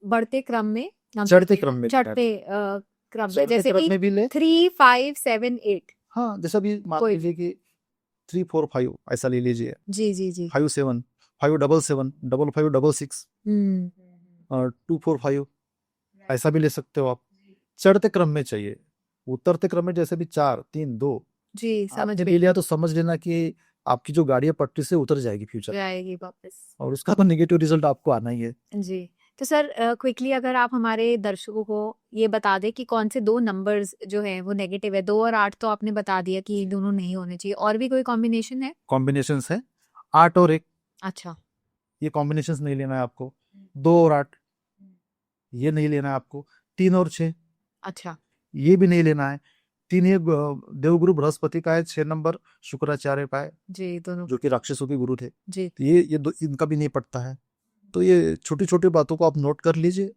बढ़ते क्रम में,
चढ़ते क्रम में,
चढ़ते क्रम में,
चढ़ते
जैसे
क्रम
कि
में भी ले,
3, 5, 7, 8।
हाँ, जैसा भी मान
कोई
लीजिए कि 3, 4, 5 ऐसा ले लीजिए,
जी, जी, जी।
5, 7, 5, 7, 7, 5, 5, 6, 6
हम्म।
और 2, 4, 5 ऐसा भी ले सकते हो आप। चढ़ते क्रम में चाहिए, उतरते क्रम में जैसे भी 4 3 2
जी, समझ
आपने
गई।
ले लिया तो समझ लेना कि आपकी जो गाड़ी है पटरी से उतर जाएगी फ्यूचर,
जाएगी वापस।
और उसका तो नेगेटिव रिजल्ट आपको आना ही है।
जी। तो सर क्विकली अगर आप हमारे दर्शकों को ये बता दें कि कौन से 2 नंबर्स जो हैं वो नेगेटिव है? 2 और 8 तो आपने बता दिया कि ये दोनों नहीं होने चाहिए। और भी कोई कॉम्बिनेशन है?
कॉम्बिनेशंस है 8 और 1,
अच्छा।
ये कॉम्बिनेशंस नहीं लेना है आपको। 2 और 8, ये नहीं लेना है आपको। 3 और 6,
अच्छा।
ये भी नहीं लेना है। 3 ये देवगुरु बृहस्पति का है, 6 नंबर शुक्राचार्य का है,
जी, दोनों।
जो कि राक्षसों के गुरु थे।
जी।
तो ये इनका भी नहीं पड़ता है। तो ये छोटी छोटी बातों को आप नोट कर लीजिए,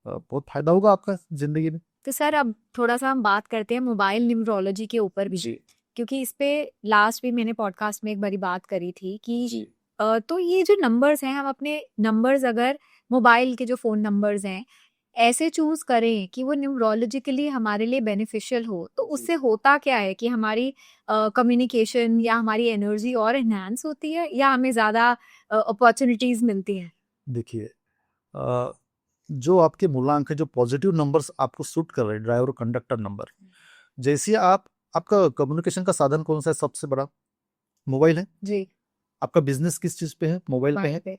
बहुत फायदा होगा आपका जिंदगी में।
तो सर अब थोड़ा-सा हम बात करते हैं मोबाइल न्यूमरोलॉजी के ऊपर भी।
जी
क्योंकि इस पे लास्ट भी मैंने पॉडकास्ट में एक बारी बात करी थी कि
जी
तो ये जो नंबर्स हैं, हम अपने नंबर्स अगर मोबाइल के जो फ़ोन नंबर्स हैं, ऐसे चूज़ करें कि वो न्यूमरोलॉजिकली हमारे लिए बेनिफिशियल हो, तो उससे होता क्या है कि हमारी कम्युनिकेशन या हमारी एनर्जी और एनहांस होती है या हमें ज़्यादा अपॉर्च्युनिटीज़ मिलती हैं?
देखिए, अ, जो आपके मूलांक है, जो पॉजिटिव नंबर्स आपको सूट कर रहे हैं, ड्राइवर और कंडक्टर नंबर, जैसे आपका कम्युनिकेशन का साधन कौन सा है सबसे बड़ा? मोबाइल है।
जी,
आपका बिजनेस किस चीज पे है? मोबाइल पे
मोबाइल
है।
पे।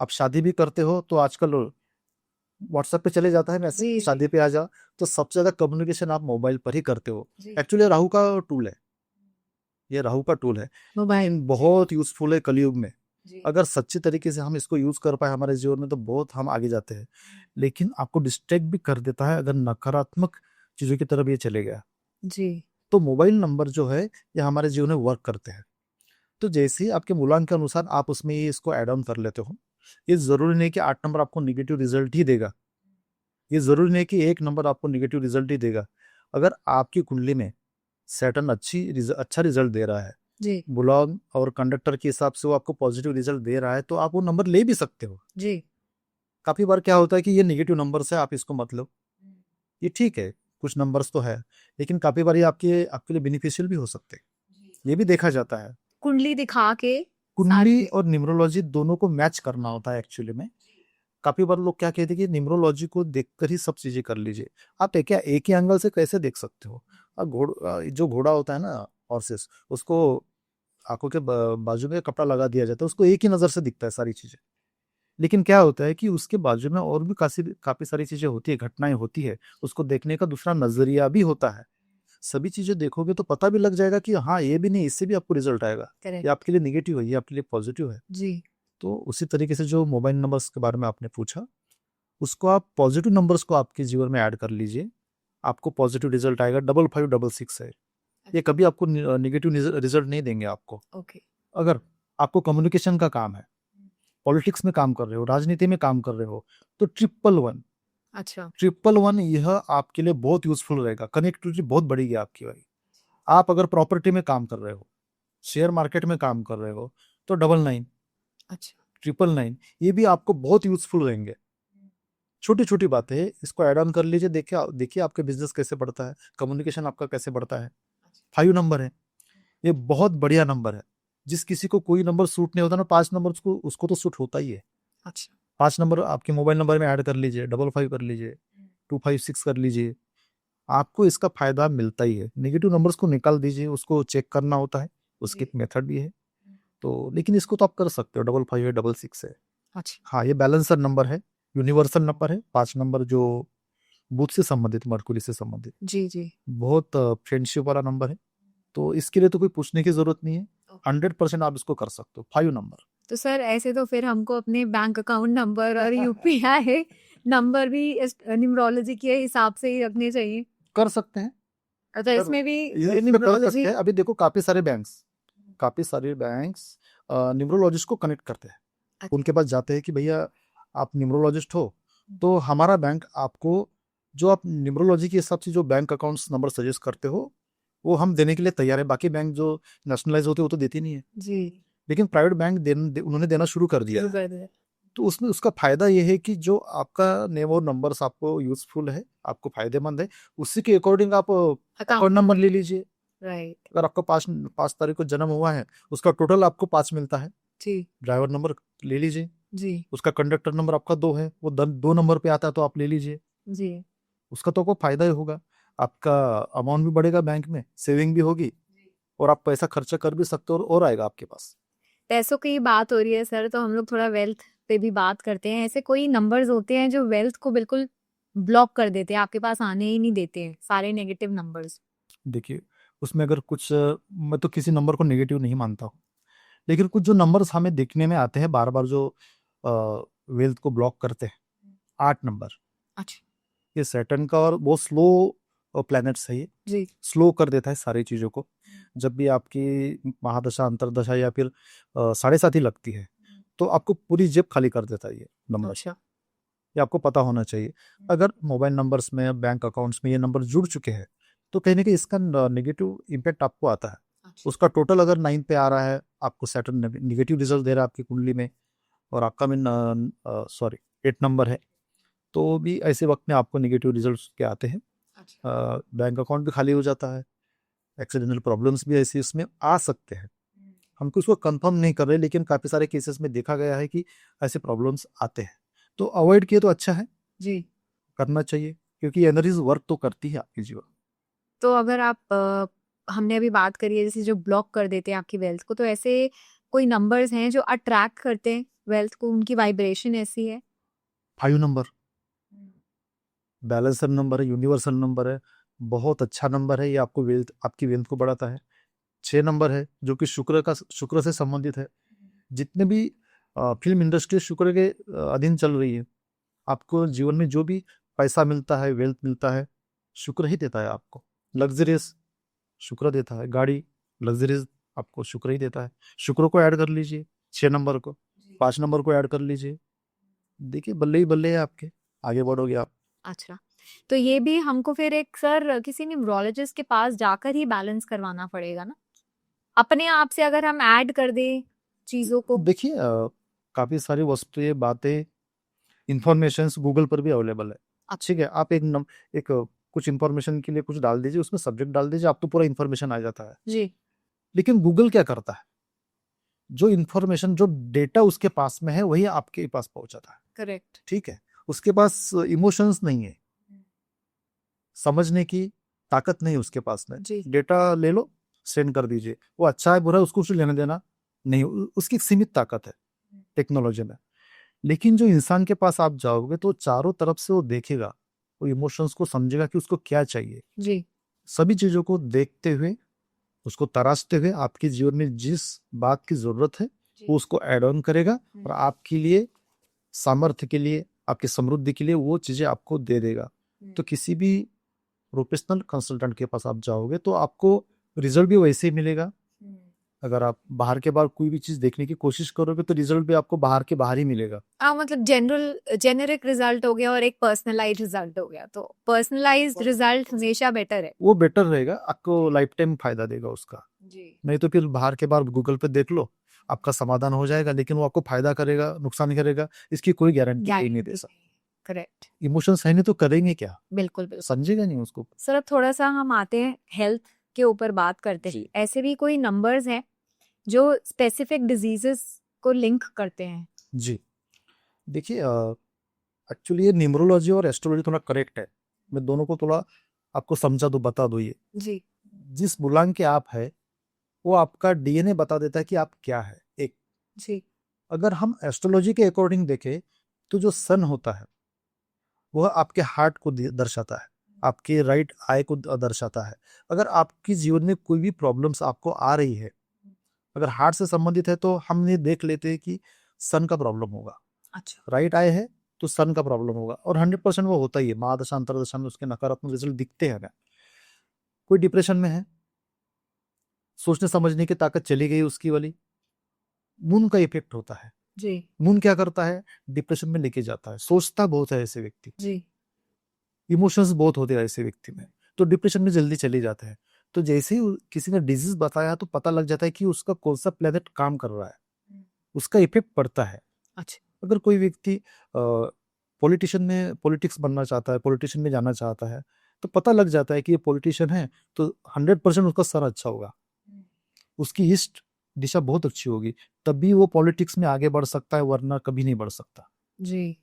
आप शादी भी करते हो तो आजकल व्हाट्सएप पे चले जाता है मैसेज,
जी,
शादी पे आ जा। तो सबसे ज्यादा कम्युनिकेशन आप मोबाइल पर ही करते हो।
जी।
एक्चुअली राहु का टूल है, ये राहु का टूल है,
मोबाइल।
लेकिन बहुत यूजफुल है कलयुग में।
जी।
अगर सच्ची तरीके से हम इसको यूज कर पाए हमारे जीवन में तो बहुत हम आगे जाते हैं। लेकिन आपको डिस्ट्रैक्ट भी कर देता है अगर नकारात्मक चीजों की तरफ ये चले गया।
जी,
तो मोबाइल नंबर जो है ये हमारे जीवन में वर्क करते हैं। तो जैसे ही आपके मूलांक के अनुसार आप उसमें ये इसको ऐड ऑन कर लेते हो, ये जरूरी नहीं कि 8 नंबर आपको निगेटिव रिजल्ट ही देगा। ये जरूरी नहीं कि 1 नंबर आपको निगेटिव रिजल्ट ही देगा। अगर आपकी कुंडली में सैटर्न अच्छा रिजल्ट दे रहा है,
जी,
बुलॉग और कंडक्टर के हिसाब से वो आपको पॉजिटिव रिजल्ट दे रहा है, तो आप वो नंबर ले भी सकते हो।
जी।
काफी बार क्या होता है कि ये नेगेटिव नंबर्स है, आप इसको मत लो। ये ठीक है, कुछ नंबर्स तो है, लेकिन काफी बार ये आपके लिए बेनिफिशियल भी हो सकते हैं। ये भी देखा जाता है।
कुंडली दिखा के साथ
कुंडली
में।
और न्यूमरोलॉजी दोनों को मैच करना होता है एक्चुअली में। काफी बार लोग क्या कहते हैं कि न्यूमरोलॉजी को देखकर ही सब चीजें कर लीजिए। आप एक ही एंगल से कैसे देख सकते हो? जो घोड़ा होता है ना, हॉर्सेस, उसको आंखों के बाजू में कपड़ा लगा दिया जाता है, उसको एक ही नजर से दिखता है सारी चीजें। लेकिन क्या होता है कि उसके बाजू में और भी काफी काफी सारी चीजें होती है, घटनाएं होती है, उसको देखने का दूसरा नजरिया भी होता है। सभी चीजें देखोगे तो पता भी लग जाएगा कि हाँ, ये भी नहीं, इससे भी आपको रिजल्ट आएगा। ये
करेक्ट।
आपके लिए निगेटिव है, ये आपके लिए पॉजिटिव है।
जी,
तो उसी तरीके से जो मोबाइल नंबर्स के बारे में आपने पूछा, उसको आप पॉजिटिव नंबर्स को आपके जीवन में ऐड कर लीजिए, आपको पॉजिटिव रिजल्ट आएगा। 5566 है, ये कभी आपको निगेटिव रिजल्ट नहीं देंगे आपको।
ओके।
अगर आपको कम्युनिकेशन का काम है, पॉलिटिक्स में काम कर रहे हो, राजनीति में काम कर रहे हो, तो 111
अच्छा।
111 यह आपके लिए बहुत यूजफुल रहेगा। कनेक्टिविटी बहुत बढ़ेगी आपकी भाई। आप अगर प्रॉपर्टी में काम कर रहे हो, शेयर मार्केट में काम कर रहे हो, तो 99
अच्छा।
999 ये भी आपको बहुत यूजफुल रहेंगे। छोटी छोटी बातें हैं, इसको ऐड ऑन कर लीजिए। देखिए देखिए आपके बिजनेस कैसे बढ़ता है, कम्युनिकेशन आपका कैसे बढ़ता है। 5 नंबर है, ये बहुत बढ़िया नंबर है। जिस किसी को कोई नंबर सूट नहीं होता ना, 5 नंबर उसको तो सूट होता ही है।
अच्छा।
5 नंबर आपके मोबाइल नंबर में ऐड कर लीजिए, 55 कर लीजिए, 256 कर लीजिए, आपको इसका फायदा मिलता ही है। नेगेटिव नंबर्स को निकाल दीजिए, उसको चेक करना होता है, उसकी एक मेथड भी है। तो लेकिन इसको तो आप कर सकते हो, 55 है, 66 है।
अच्छा।
हाँ, ये बैलेंसर नंबर है, यूनिवर्सल नंबर है। 5 नंबर जो बुध से संबंधित, मरकुरी से संबंधित,
जी, जी।
बहुत फ्रेंडशिप वाला नंबर है। तो इसके लिए तो कोई पूछने की जरूरत नहीं है, 100% आप इसको कर सकते हो। 5 नंबर
तो सर ऐसे तो फिर हमको अपने बैंक अकाउंट नंबर और यूपीआई नंबर भी इस न्यूमरोलॉजी के हिसाब से ही रखने चाहिए।
कर सकते हैं।
अच्छा, इसमें भी
ये नहीं कर सकते हैं। अभी देखो काफी सारे बैंक्स न्यूमरोलॉजिस्ट को कनेक्ट करते हैं।
अच्छा।
उनके पास जाते हैं कि भैया आप न्यूमरोलॉजिस्ट हो, तो हमारा बैंक आपको जो आप न्यूमरोलॉजी के हिसाब से जो बैंक अकाउंट्स नंबर सजेस्ट करते हो वो हम देने के लिए तैयार है। बाकी बैंक जो नेशनलाइज होते हैं वो तो देती नहीं है,
जी।
लेकिन प्राइवेट बैंक उन्होंने देना शुरू कर दिया
शुरू
है।
कर दे।
तो उसमें उसका फायदा ये है कि जो आपका नेम और नंबर्स आपको यूजफुल है, आपको फायदेमंद है, उसी के अकॉर्डिंग आप अकाउंट नंबर ले लीजिए।
राइट।
अगर आपका 5 तारीख को जन्म हुआ है, उसका टोटल आपको 5 मिलता है।
जी,
ड्राइवर नंबर ले लीजिए,
जी,
उसका कंडक्टर नंबर आपका 2 है, वो 2 नंबर पे आता है तो आप ले लीजिए,
जी।
उसका तो आपको फायदा ही होगा। आपका अमाउंट भी बढ़ेगा, बैंक में सेविंग भी होगी और आप पैसा खर्चा कर भी सकते हो और आएगा आपके पास।
पैसों की बात हो रही है सर, तो हम लोग थोड़ा वेल्थ पे भी बात करते हैं। ऐसे कोई नंबर्स होते हैं जो वेल्थ को बिल्कुल ब्लॉक कर देते हैं, आपके पास आने ही नहीं देते हैं, सारे नेगेटिव नंबर्स?
देखिए, उसमें अगर कुछ मैं तो किसी नंबर को नेगेटिव नहीं मानता हूँ, लेकिन कुछ जो नंबर्स हमें देखने में आते हैं बार बार जो वेल्थ को ब्लॉक करते हैं, 8 नंबर,
अच्छा
ये सैटर्न का और बहुत स्लो प्लैनेट्स है ये,
जी।
स्लो कर देता है सारी चीज़ों को। जब भी आपकी महादशा अंतरदशा या फिर 7.5 लगती है तो आपको पूरी जेब खाली कर देता है ये नंबर।
अच्छा
ये आपको पता होना चाहिए। अगर मोबाइल नंबर्स में, बैंक अकाउंट्स में ये नंबर जुड़ चुके हैं तो कहीं ना कहीं इसका नेगेटिव इम्पैक्ट आपको आता है।
अच्छा
उसका टोटल अगर 9 पे आ रहा है, आपको सैटर्न नेगेटिव रिजल्ट दे रहा है आपकी कुंडली में, और आपका में 8 नंबर है, तो भी ऐसे वक्त में आपको नेगेटिव रिजल्ट के आते हैं।
अच्छा
बैंक अकाउंट भी खाली हो जाता है, एक्सीडेंटल प्रॉब्लम्स भी ऐसे इसमें आ सकते हैं। हम उसको कंफर्म नहीं कर रहे, लेकिन काफ़ी सारे केसेस में देखा गया है कि ऐसे प्रॉब्लम्स आते हैं। तो अवॉइड किए तो अच्छा है,
जी।
करना चाहिए, क्योंकि एनर्जीज वर्क तो करती है आपकी जीवन।
तो अगर आप हमने अभी बात करी है जैसे जो ब्लॉक कर देते हैं आपकी वेल्थ को, तो ऐसे कोई नंबर्स हैं जो अट्रैक्ट करते हैं वेल्थ को, उनकी वाइब्रेशन ऐसी है?
5 नंबर बैलेंसर नंबर है, यूनिवर्सल नंबर है, बहुत अच्छा नंबर है, ये आपको वेल्थ, आपकी वेल्थ को बढ़ाता है। 6 नंबर है जो कि शुक्र से संबंधित है। जितने भी फिल्म इंडस्ट्री शुक्र के अधीन चल रही है, आपको जीवन में जो भी पैसा मिलता है, वेल्थ मिलता है, शुक्र ही देता है आपको। लग्जरियस शुक्र देता है, गाड़ी लग्जरियस आपको शुक्र ही देता है। शुक्र को ऐड कर लीजिए, 6 नंबर को, 5 नंबर को ऐड कर लीजिए, देखिए बल्ले ही बल्ले है आपके, आगे बढ़ोगे आप।
अच्छा, तो ये भी हमको फिर एक सर किसी न्यूरोलॉजिस्ट के पास जाकर ही बैलेंस करवाना पड़ेगा ना? अपने आप से अगर हम ऐड कर दें चीजों को?
देखिए, काफी सारी वस्तुएं, बातें, इंफॉर्मेशन गूगल पर भी अवेलेबल है।
अच्छा
ठीक है, आप एक कुछ इंफॉर्मेशन के लिए कुछ डाल दीजिए, उसमें सब्जेक्ट डाल दीजिए, आपको पूरा इंफॉर्मेशन आ जाता है।
जी
लेकिन गूगल क्या करता है, जो इंफॉर्मेशन, जो डेटा उसके पास में है वही आपके पास पहुंचाता है।
करेक्ट
ठीक है, उसके पास इमोशंस नहीं है, समझने की ताकत नहीं उसके पास में।
जी
डेटा ले लो, सेंड कर दीजिए, वो अच्छा है बुरा है उसको कुछ लेना देना नहीं, उसकी एक सीमित ताकत है टेक्नोलॉजी में। लेकिन जो इंसान के पास आप जाओगे तो चारों तरफ से वो देखेगा, वो इमोशंस को समझेगा कि उसको क्या चाहिए।
जी
सभी चीजों को देखते हुए, उसको तराशते हुए आपके जीवन में जिस बात की जरूरत है वो उसको ऐड ऑन करेगा, और आपके लिए, सामर्थ्य के लिए, आपकी समृद्धि के लिए वो चीजें आपको दे देगा। तो किसी भी प्रोफेशनल कंसल्टेंट के पास आप जाओगे तो आपको रिजल्ट भी वैसे ही मिलेगा। अगर आप बाहर के बाहर कोई भी चीज देखने की कोशिश करोगे तो रिजल्ट भी आपको बाहर के बाहर ही मिलेगा।
मतलब जेनेरिक रिजल्ट हो गया और एक पर्सनलाइज्ड रिजल्ट हो गया, तो पर्सनलाइज्ड रिजल्ट हमेशा बेटर है।
वो बेटर रहेगा, आपको लाइफ टाइम फायदा देगा उसका।
जी
नहीं तो फिर बाहर के बाहर गूगल पे देख लो, आपका समाधान हो जाएगा, लेकिन वो आपको फायदा करेगा नुकसान करेगा इसकी कोई गारंटी नहीं दे सकता।
करेक्ट
इमोशंस है नहीं तो करेंगे क्या,
बिल्कुल बिल्कुल।
समझेगा नहीं उसको।
सर अब थोड़ा सा हम आते हैं हेल्थ के ऊपर बात करते हैं।
जी।
ऐसे भी कोई नंबर्स हैं जो स्पेसिफिक डिजीजेस को लिंक करते हैं?
जी, देखिए, एक्चुअली ये न्यूमरोलॉजी और एस्ट्रोलॉजी थोड़ा करेक्ट है, मैं दोनों को थोड़ा आपको समझा दो, बता दो। ये
जी
जिस मूलांक के आप है वो आपका डीएनए बता देता है कि आप क्या है। एक,
जी
अगर हम एस्ट्रोलॉजी के अकॉर्डिंग देखें तो जो सन होता है वह आपके हार्ट को दर्शाता है, आपके राइट आई को दर्शाता है। अगर आपकी जीवन में कोई भी प्रॉब्लम्स आपको आ रही है, अगर हार्ट से संबंधित है तो हम ये देख लेते हैं कि सन का प्रॉब्लम होगा।
अच्छा
राइट आई है तो सन का प्रॉब्लम होगा, और 100% वो होता ही है। महादशा अंतरदशा में उसके नकारात्मक रिजल्ट दिखते हैं ना। कोई डिप्रेशन में है, सोचने समझने की ताकत चली गई उसकी वाली, मून का इफेक्ट होता है।
जी
मून क्या करता है, डिप्रेशन में लेके जाता है। सोचता बहुत है ऐसे व्यक्ति,
जी
इमोशंस बहुत होते हैं ऐसे व्यक्ति में, तो डिप्रेशन में जल्दी चले जाते हैं। तो जैसे ही किसी ने डिजीज बताया तो पता लग जाता है कि उसका कौन सा प्लेनेट काम कर रहा है, उसका इफेक्ट पड़ता है।
अच्छा
अगर कोई व्यक्ति पॉलिटिशियन में, पॉलिटिक्स बनना चाहता है, पॉलिटिशियन में जाना चाहता है, तो पता लग जाता है कि ये पॉलिटिशियन है तो 100% उसका सर अच्छा होगा, उसकी इष्ट दिशा बहुत अच्छी होगी, तभी वो पॉलिटिक्स में आगे बढ़ सकता है, वरना कभी नहीं बढ़ सकता,
जी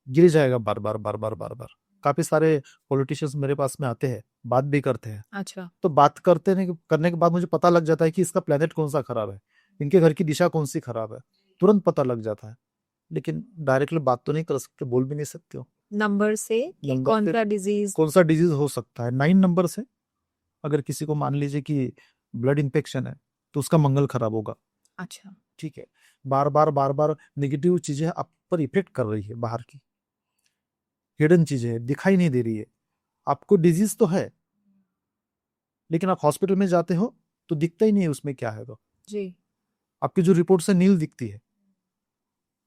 गिर जाएगा बार बार बार बार बार बार। काफी सारे पॉलिटिशियंस मेरे पास में आते हैं, बात भी करते हैं।
अच्छा।
तो बात करने के बाद मुझे पता लग जाता है कि इसका प्लेनेट कौन सा खराब है, इनके घर की दिशा कौन सी खराब है, तुरंत पता लग जाता है। लेकिन डायरेक्टली बात तो नहीं कर सकते, बोल भी नहीं सकते हो।
नंबर से कि
नंबर
कौन
से
सा डिजीज।
कौन सा डिजीज हो सकता है, 9 नंबर से अगर किसी को मान लीजिए कि ब्लड इन्फेक्शन है तो उसका मंगल खराब होगा।
अच्छा।
ठीक है, बार बार नेगेटिव चीजें आप पर इफेक्ट कर रही है, बाहर की हिडन चीजें हैं, दिखाई नहीं दे रही है। आपको डिजीज तो है, लेकिन आप हॉस्पिटल में जाते हो तो दिखता ही नहीं है उसमें क्या है। तो
जी।
आपकी जो रिपोर्ट से नील दिखती है,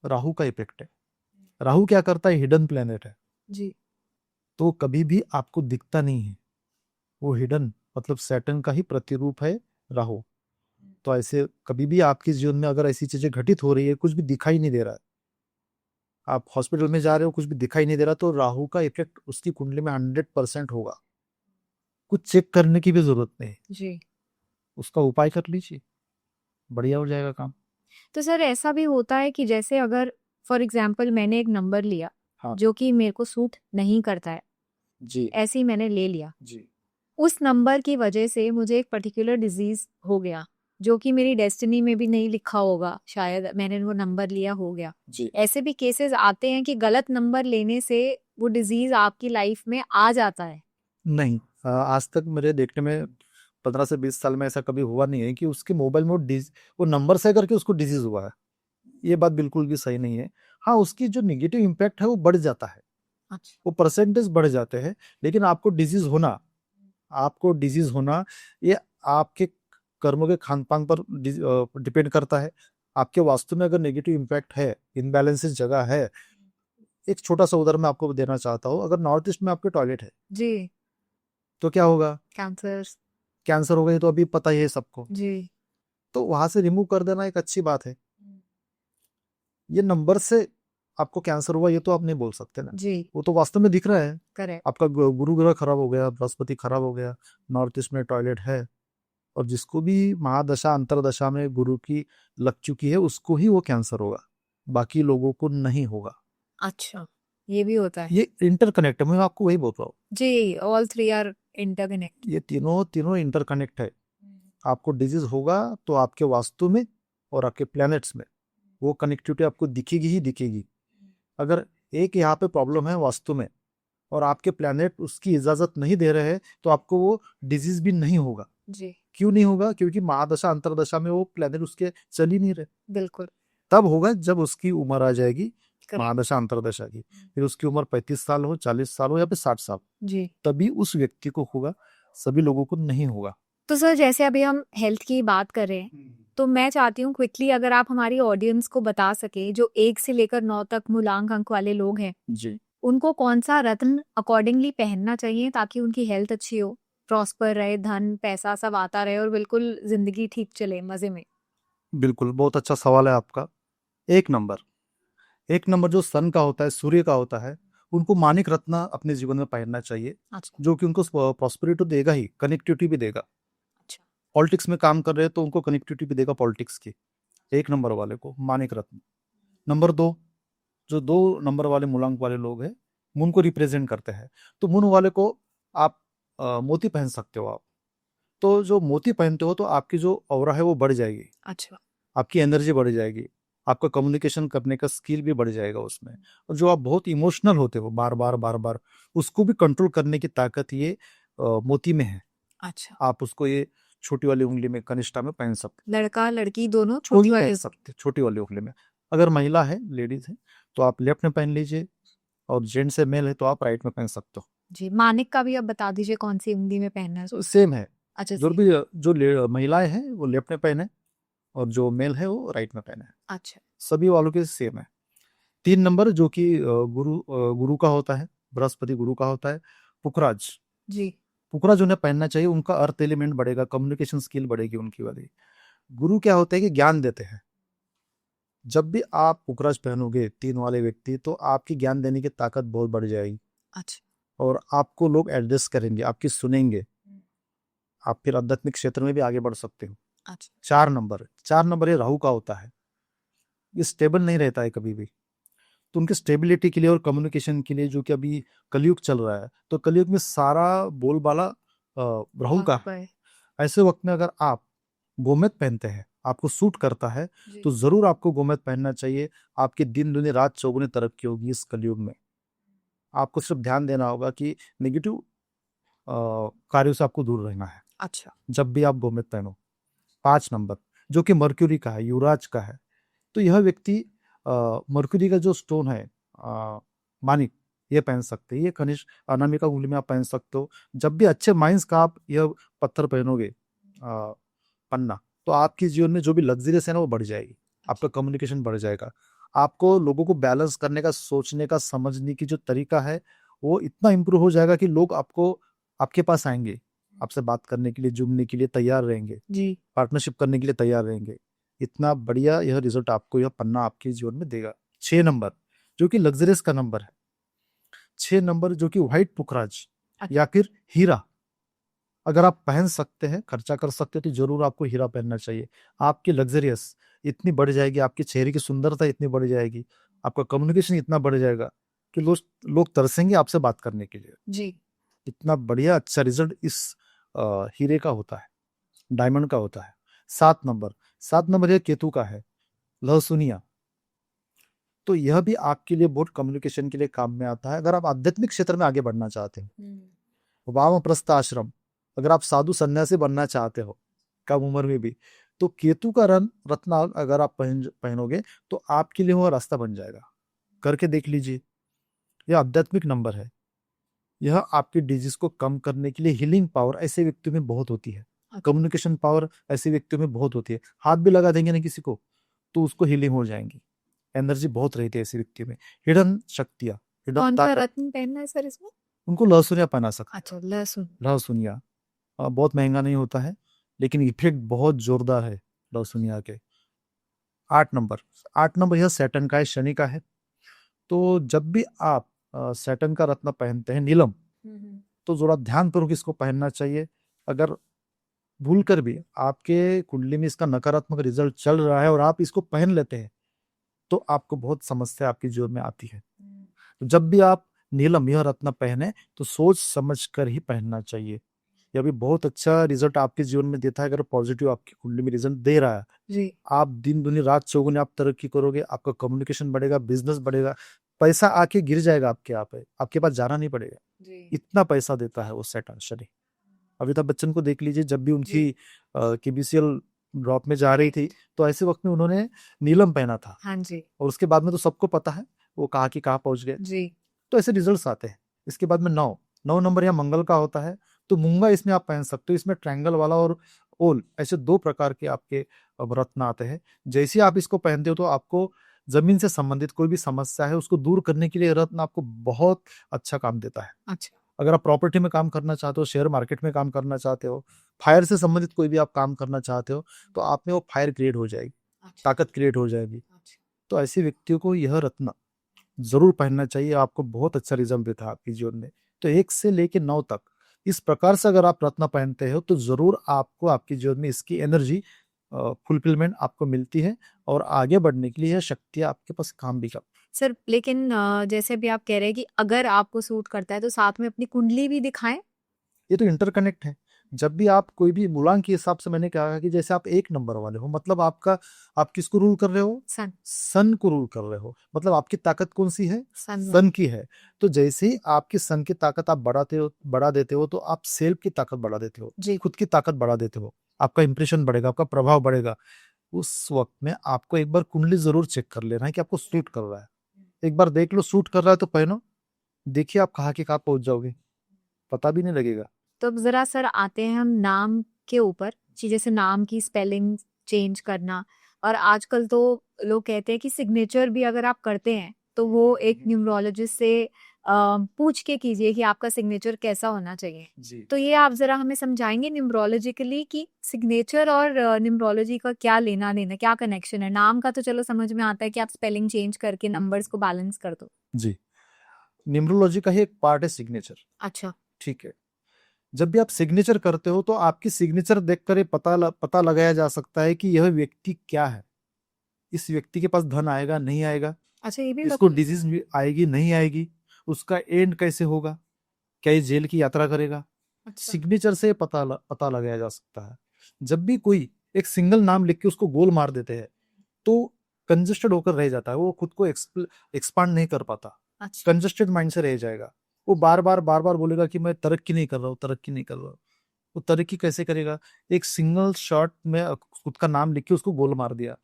राहु का इफेक्ट है। राहु क्या करता है, हिडन प्लेनेट है,
जी।
तो कभी भी आपको दिखता नहीं है। वो हिडन मतलब सैटर्न का ही प्रतिरूप है राहु। तो ऐसे कभी भी आपके जीवन में अगर ऐसी चीजें घटित हो रही है, कुछ भी दिखाई नहीं दे रहा है, आप हॉस्पिटल में जा रहे हो कुछ भी दिखाई नहीं दे रहा, तो राहु का इफेक्ट उसकी कुंडली में 100% होगा। कुछ चेक करने की भी जरूरत नहीं,
जी।
उसका उपाय कर लीजिए, बढ़िया हो जाएगा काम।
तो सर ऐसा भी होता है कि जैसे अगर फॉर एग्जाम्पल मैंने एक नंबर लिया
हाँ
जो कि मेरे को सूट नहीं करता है,
जी
ऐसे ही मैंने ले लिया,
जी
उस नंबर की वजह से मुझे एक पर्टिकुलर डिजीज हो गया जो कि मेरी डेस्टिनी में भी नहीं लिखा होगा, शायद मैंने वो नंबर लिया हो गया।
जी।
ऐसे भी केसेस आते हैं कि गलत नंबर लेने से वो डिजीज आपकी लाइफ में आ जाता है।
नहीं, आज तक मेरे देखने में 15 से 20 साल में ऐसा कभी हुआ नहीं है कि उसके मोबाइल में वो नंबर से करके उसको डिजीज हुआ है। ये बात बिल्कुल भी सही नहीं है। हाँ, उसकी जो निगेटिव इम्पैक्ट है वो बढ़ जाता है,
अच्छा।
वो परसेंटेज बढ़ जाते हैं, लेकिन आपको डिजीज होना ये आपके कर्मों के खान पान पर डिपेंड करता है। आपके वास्तु में अगर नेगेटिव इम्पैक्ट है, इनबैलेंसेस जगह है। एक छोटा सा उदाहरण मैं आपको देना चाहता हूँ, अगर नॉर्थ ईस्ट में आपके टॉयलेट है
जी।
तो क्या होगा,
कैंसर।
कैंसर होगा, ये तो अभी पता ही है सबको।
जी।
तो वहां से रिमूव कर देना एक अच्छी बात है। ये नंबर से आपको कैंसर हुआ ये तो आप नहीं बोल सकते ना,
जी।
वो तो वास्तव में दिख रहा है।
करेक्ट।
आपका गुरु ग्रह खराब हो गया, बृहस्पति खराब हो गया, नॉर्थ ईस्ट में टॉयलेट है, और जिसको भी महादशा अंतरदशा में गुरु की लग चुकी है उसको ही वो कैंसर होगा, बाकी लोगों को नहीं होगा।
अच्छा, ये भी होता है।
ये इंटरकनेक्ट है, मैं आपको वही बोल रहा हूँ।
जी, ऑल थ्री आर इंटरकनेक्ट।
ये तीनों तीनों इंटरकनेक्ट है। आपको डिजीज होगा तो आपके वास्तु में और आपके प्लैनेट्स में वो कनेक्टिविटी आपको दिखेगी ही दिखेगी। अगर एक यहाँ पे प्रॉब्लम है वास्तु में और आपके प्लैनेट उसकी इजाजत नहीं दे रहे हैं, तो आपको वो डिजीज भी नहीं होगा।
जी।
क्यों नहीं होगा, क्योंकि महादशा अंतरदशा में वो प्लैनेट उसके चल ही नहीं रहे।
बिल्कुल।
तब होगा जब उसकी उम्र आ जाएगी
करेक्ट।
महादशा अंतरदशा की, फिर उसकी उम्र 35 साल हो, 40 साल हो या फिर 60 साल,
जी।
तभी उस व्यक्ति को होगा, सभी लोगों को नहीं होगा।
तो सर जैसे अभी हम हेल्थ की बात कर रहे हैं, तो मैं चाहती हूँ क्विकली अगर आप हमारी ऑडियंस को बता सके जो 1 से लेकर 9 तक मूलांक अंक वाले लोग हैं,
जी,
उनको कौन सा रत्न अकॉर्डिंगली पहनना चाहिए ताकि उनकी हेल्थ अच्छी हो, प्रॉस्पर रहे, धन पैसा सब आता रहे और बिल्कुल जिंदगी ठीक चले मजे में।
बिल्कुल, बहुत अच्छा सवाल है आपका। एक नंबर एक नंबर जो सन का होता है, सूर्य का होता है, उनको मानिक रत्न अपने जीवन में पहनना चाहिए,
अच्छा।
जो कि उनको प्रॉस्पेरिटी देगा ही, कनेक्टिविटी भी देगा।
अच्छा।
पॉलिटिक्स में काम कर रहे हैं तो उनको कनेक्टिविटी भी देगा पॉलिटिक्स की। एक नंबर वाले को मानिक रत्न। नंबर दो, जो 2 नंबर वाले मूलांक वाले लोग हैं, मून को रिप्रेजेंट करते हैं, तो मून वाले को आप मोती पहन सकते हो आप। तो जो मोती पहनते हो तो आपकी जो ऑरा है वो बढ़ जाएगी,
अच्छा।
आपकी एनर्जी बढ़ जाएगी, आपका कम्युनिकेशन करने का स्किल भी बढ़ जाएगा उसमें। और जो आप बहुत इमोशनल होते हो बार बार, उसको भी कंट्रोल करने की ताकत ये मोती में है।
अच्छा।
आप उसको ये छोटी वाली उंगली में, कनिष्ठा में पहन सकते
लड़का लड़की दोनों
हो,
छोटी
पहन
वाली।
सकते छोटी वाली उंगली में। अगर महिला है, लेडीज है, तो आप लेफ्ट में पहन लीजिए, और जेंट्स है, मेल है, तो आप राइट में पहन सकते हो।
जी, मानिक का भी अब बता दीजिए कौन सी उंगली में पहनना है।
तो सेम है,
अच्छा
जो
जी।
भी महिलाएं हैं वो लेफ्ट में पहने, और जो मेल है वो राइट में पहने।
अच्छा।
सभी वालों के सेम है। 3 नंबर जो कि गुरु का होता है, बृहस्पति गुरु का होता है, पुखराज।
जी।
पुखराज उन्हें पहनना चाहिए, उनका अर्थ एलिमेंट बढ़ेगा, कम्युनिकेशन स्किल बढ़ेगी उनकी वाली। गुरु क्या होता है कि ज्ञान देते हैं। जब भी आप पुखराज पहनोगे 3 वाले व्यक्ति, तो आपकी ज्ञान देने की ताकत बहुत बढ़ जाएगी,
अच्छा।
और आपको लोग एडजस्ट करेंगे, आपकी सुनेंगे, आप फिर आध्यात्मिक क्षेत्र में भी आगे बढ़ सकते हो।
अच्छा।
4 नंबर ये राहु का होता है, ये स्टेबल नहीं रहता है कभी भी। तो उनके स्टेबिलिटी के लिए और कम्युनिकेशन के लिए, जो कि अभी कलयुग चल रहा है, तो कलयुग में सारा बोलबाला राहु का है।
पर
ऐसे वक्त में अगर आप गोमेद पहनते हैं, आपको सूट करता है,
जी
तो जरूर आपको गोमेद पहनना चाहिए। आपकी दिन दुनी रात चौगुनी तरक्की होगी इस कलयुग में। आपको सिर्फ ध्यान देना होगा कि नेगेटिव कार्यों से आपको दूर रहना है
अच्छा
जब भी आप गोमेद पहनो। 5 नंबर जो कि मर्क्यूरी का है, युवराज का है, तो यह व्यक्ति मर्क्यूरी का जो स्टोन है, मानिक, ये पहन सकते हैं। ये खनिज अनामिका उंगली में आप पहन सकते हो। जब भी अच्छे माइंस का आप यह पत्थर पहनोगे, पन्ना, तो आपके जीवन में जो भी लग्जरियस है ना वो बढ़ जाएगी। आपका कम्युनिकेशन बढ़ जाएगा। आपको लोगों को बैलेंस करने का, सोचने का, समझने की जो तरीका है वो इतना इम्प्रूव हो जाएगा कि लोग आपको, आपके पास आएंगे, आपसे बात करने के लिए, जुड़ने के लिए तैयार रहेंगे,
जी
पार्टनरशिप करने के लिए तैयार रहेंगे। इतना बढ़िया यह रिजल्ट आपको, यह पन्ना आपके जीवन में देगा। 6 नंबर जो कि लग्जरियस का नंबर है। 6 नंबर जो कि व्हाइट पुखराज या फिर हीरा, अगर आप पहन सकते हैं, खर्चा कर सकते हैं, तो जरूर आपको हीरा पहनना चाहिए। आपकी लग्जरियस इतनी बढ़ जाएगी, आपके चेहरे की सुंदरता इतनी बढ़ जाएगी, आपका कम्युनिकेशन इतना बढ़ जाएगा कि लोग तरसेंगे आपसे बात करने के लिए।
जी
इतना बढ़िया अच्छा रिजल्ट इस हीरे का होता है, डायमंड का होता है। 7 नंबर, 7 नंबर यह केतु का है, लहसुनिया। तो यह भी आपके लिए बहुत कम्युनिकेशन के लिए काम में आता है। अगर आप आध्यात्मिक क्षेत्र में आगे बढ़ना चाहते हैं, वामप्रस्थ आश्रम, अगर आप साधु सन्यासी बनना चाहते हो कम उम्र में भी, तो केतु का रत्न अगर आप पहनोगे तो आपके लिए वह रास्ता बन जाएगा। करके देख लीजिए। यह आध्यात्मिक नंबर है। यह आपकी डिजीज को कम करने के लिए, हीलिंग पावर ऐसे व्यक्तियों में बहुत होती है। कम्युनिकेशन पावर ऐसे व्यक्तियों में बहुत होती है। हाथ भी लगा देंगे ना किसी को तो उसको हीलिंग हो जाएंगी। एनर्जी बहुत रहती है ऐसे व्यक्ति में। हिडन शक्तियां, हिडन
कौन सा
ताकत,
रत्न पहनना है सर इसमें?
उनको लहसुनिया पहना सकते
अच्छा लहसुन।
हैं। लहसुनिया बहुत महंगा नहीं होता है, लेकिन इफेक्ट बहुत जोरदार है लहसुनिया के। 8 नंबर, 8 नंबर यह सैटर्न का है, शनि का है। तो जब भी आप सैटर्न का रत्न पहनते हैं, नीलम, तो जरा ध्यानपूर्वक इसको पहनना चाहिए। अगर भूल कर भी आपके कुंडली में इसका नकारात्मक रिजल्ट चल रहा है और आप इसको पहन लेते हैं, तो आपको बहुत समस्या आपके जीवन में आती है। तो जब भी आप नीलम यह रत्न पहने तो सोच समझ कर ही पहनना चाहिए। यह भी बहुत अच्छा रिजल्ट आपके जीवन में देता है। अगर पॉजिटिव आपकी कुंडली में रिजल्ट दे रहा है,
जी
आप दिन दुनी रात चौगुनी आप तरक्की करोगे, आपका कम्युनिकेशन बढ़ेगा, बिजनेस बढ़ेगा, पैसा आके गिर जाएगा आपके यहाँ पे, आपके पास जाना नहीं पड़ेगा।
जी
इतना पैसा देता है वो सैटर्न, शनि। अमिताभ बच्चन को देख लीजिए, जब भी उनकी केबीसीएल ड्रॉप में जा रही थी तो ऐसे वक्त में उन्होंने नीलम पहना था।
हाँ जी
और उसके बाद में तो सबको पता है वो कहाँ की कहाँ पहुंच गए।
जी
तो ऐसे रिजल्ट्स आते हैं। इसके बाद में 9 नंबर या मंगल का होता है, तो मूंगा इसमें आप पहन सकते हो। इसमें ट्रायंगल वाला और ओल, ऐसे 2 प्रकार के आपके रत्न आते हैं। जैसे ही आप इसको पहनते हो तो आपको जमीन से संबंधित कोई भी समस्या है उसको दूर करने के लिए रत्न आपको बहुत अच्छा काम देता है।
अच्छा
अगर आप प्रॉपर्टी में काम करना चाहते हो, शेयर मार्केट में काम करना चाहते हो, फायर से संबंधित कोई भी आप काम करना चाहते हो, तो आप में वो फायर क्रिएट हो जाएगी,
अच्छा
ताकत क्रिएट हो जाएगी।
अच्छा
तो ऐसे व्यक्तियों को यह रत्न जरूर पहनना चाहिए। आपको बहुत अच्छा रिजल्ट देता है आपके जीवन में। तो 1 से लेकर 9 तक इस प्रकार से अगर आप रत्न पहनते हो तो जरूर आपको आपके जीवन में इसकी एनर्जी, फुलफिलमेंट आपको मिलती है और आगे बढ़ने के लिए यह शक्तियाँ आपके पास काम भी कर।
सर लेकिन जैसे भी आप कह रहे हैं कि अगर आपको सूट करता है तो साथ में अपनी कुंडली भी दिखाएं।
ये तो इंटरकनेक्ट है। जब भी आप कोई भी मूलांक के हिसाब से, मैंने कहा कि जैसे आप 1 नंबर वाले हो, मतलब आप किसको रूल कर रहे हो?
सन
सन को रूल कर रहे हो। मतलब आपकी ताकत कौन सी है?
सन
सन की है। तो जैसे ही आपकी सन की ताकत आप बढ़ा देते हो, तो आप सेल्फ की ताकत बढ़ा देते हो,
जी
खुद की ताकत बढ़ा देते हो, आपका इंप्रेशन बढ़ेगा, आपका प्रभाव बढ़ेगा। उस वक्त में आपको एक बार कुंडली जरूर चेक कर लेना है कि आपको सूट कर रहा है। एक बार देख लो, सूट कर रहा है तो पहनो। देखिए आप कहाँ के कहाँ पहुंच जाओगे, पता भी नहीं लगेगा।
तो अब जरा सर आते हैं हम नाम के ऊपर, जैसे नाम की स्पेलिंग चेंज करना। और आजकल तो लोग कहते हैं कि सिग्नेचर भी अगर आप करते हैं तो वो एक न्यूमरोलॉजिस्ट से पूछ के कीजिए कि आपका सिग्नेचर कैसा होना चाहिए।
जी
तो ये आप जरा हमें समझाएंगे न्यूमरोलॉजिकली कि सिग्नेचर और न्यूमरोलॉजी का क्या लेना देना, क्या कनेक्शन है? नाम का तो चलो समझ में आता है कि आप स्पेलिंग चेंज करके नंबर्स को बैलेंस कर दो।
जी, न्यूमरोलॉजी का ही एक पार्ट है सिग्नेचर।
अच्छा
ठीक है। जब भी आप सिग्नेचर करते हो तो आपकी सिग्नेचर देखकर ये पता लगाया जा सकता है कि यह व्यक्ति क्या है। इस व्यक्ति के पास धन आएगा नहीं आएगा,
अच्छा ये भी
इसको डिजीज आएगी नहीं आएगी, उसका एंड कैसे होगा, क्या ये जेल की यात्रा करेगा,
अच्छा
सिग्नेचर से पता लगाया जा सकता है। जब भी कोई एक सिंगल नाम लिख के उसको गोल मार देते हैं तो कंजेस्टेड होकर रह जाता है, वो खुद को एक्सपांड नहीं कर पाता,
अच्छा
कंजेस्टेड माइंड से रह जाएगा। वो बार बार बोलेगा कि मैं तरक्की नहीं कर रहा हूँ, तरक्की नहीं कर रहा हूँ। वो तरक्की कैसे करेगा? एक सिंगल शॉट में खुद का नाम लिख के उसको गोल मार दिया,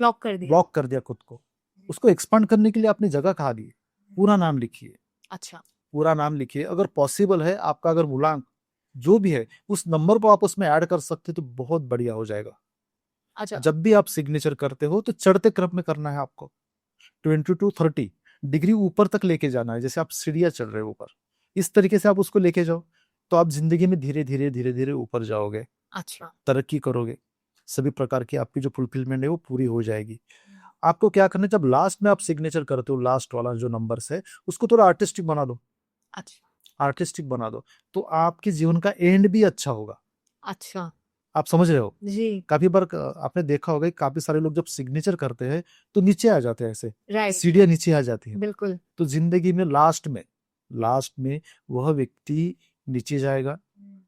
ब्लॉक कर दिया।
ब्लॉक कर दिया खुद को। उसको एक्सपांड करने के लिए आपने जगह कहा दी, पूरा नाम लिखिए,
अच्छा
पूरा नाम लिखिए। अगर पॉसिबल है आपका, अगर मूलांक जो भी है उस नंबर को आप उसमें ऐड कर सकते तो बहुत बढ़िया हो जाएगा।
अच्छा
जब भी आप सिग्नेचर करते हो तो चढ़ते क्रम में करना है आपको, 20 to 30 डिग्री ऊपर तक लेके जाना है, जैसे आप सीढ़ियां चढ़ रहे हो ऊपर, इस तरीके से आप उसको लेके जाओ तो आप जिंदगी में धीरे धीरे धीरे धीरे ऊपर जाओगे,
अच्छा
तरक्की करोगे, सभी प्रकार की आपकी जो फुलफिलमेंट है वो पूरी हो जाएगी। आपको क्या करना है, जब लास्ट में आप सिग्नेचर करते हो, लास्ट वाला जो नंबर है उसको थोड़ा आर्टिस्टिक बना दो,
अच्छा
आर्टिस्टिक बना दो, तो आपके जीवन का एंड भी अच्छा होगा।
अच्छा
आप समझ रहे हो?
जी
काफी बार आपने देखा होगा कि काफी सारे लोग जब सिग्नेचर करते हैं तो नीचे आ जाते हैं, ऐसे
राइट
सीढ़ियां नीचे आ जाती है।
बिल्कुल
तो जिंदगी में लास्ट में वह व्यक्ति नीचे जाएगा,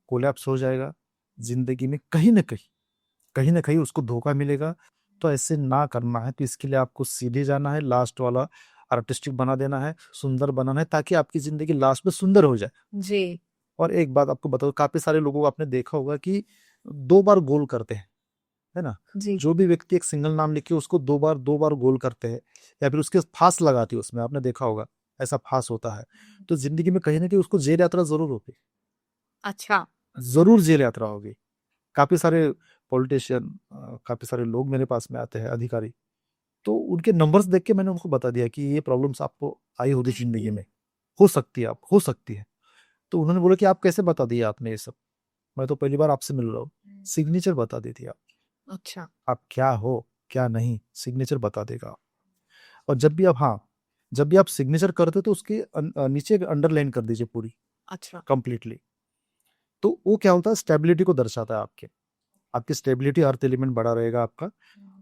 कोलैप्स हो जाएगा, जिंदगी में कहीं ना कहीं उसको धोखा मिलेगा। तो ऐसे ना करना है, तो इसके लिए आपको सीधे जाना है, लास्ट वाला आर्टिस्टिक बना देना है, सुंदर बनाना है, ताकि आपकी जिंदगी लास्ट में सुंदर हो जाए।
जी
और एक बात आपको बताओ, काफी सारे लोगों को आपने देखा होगा कि 2 बार गोल करते हैं, है ना?
जी
जो भी व्यक्ति एक सिंगल नाम लिख के उसको 2 बार गोल करते हैं या फिर उसके फांस लगाती है उसमें, आपने देखा होगा ऐसा फांस होता है, तो जिंदगी में कहीं ना कहीं उसको जेल यात्रा जरूर होती
अच्छा
है, जरूर जेल यात्रा होगी। काफी सारे पॉलिटिशियन, काफी सारे लोग मेरे पास में आते हैं, अधिकारी, तो उनके नंबर्स देख के मैंने उनको बता दिया कि ये प्रॉब्लम्स आपको आई होगी जिंदगी में, हो सकती है, आप हो सकती है। तो उन्होंने बोला कि आप कैसे बता दिया आपने ये सब? मैं तो पहली बार आपसे मिल रहा हूँ, सिग्नेचर बता देती आप,
अच्छा
आप क्या हो क्या नहीं, सिग्नेचर बता देगा। और जब भी आप, हाँ, जब भी आप सिग्नेचर करते हो तो उसके नीचे अंडरलाइन कर दीजिए पूरी,
अच्छा
कंप्लीटली। तो वो क्या होता है, स्टेबिलिटी को दर्शाता है, आपके आपकी स्टेबिलिटी, अर्थ एलिमेंट बड़ा रहेगा आपका।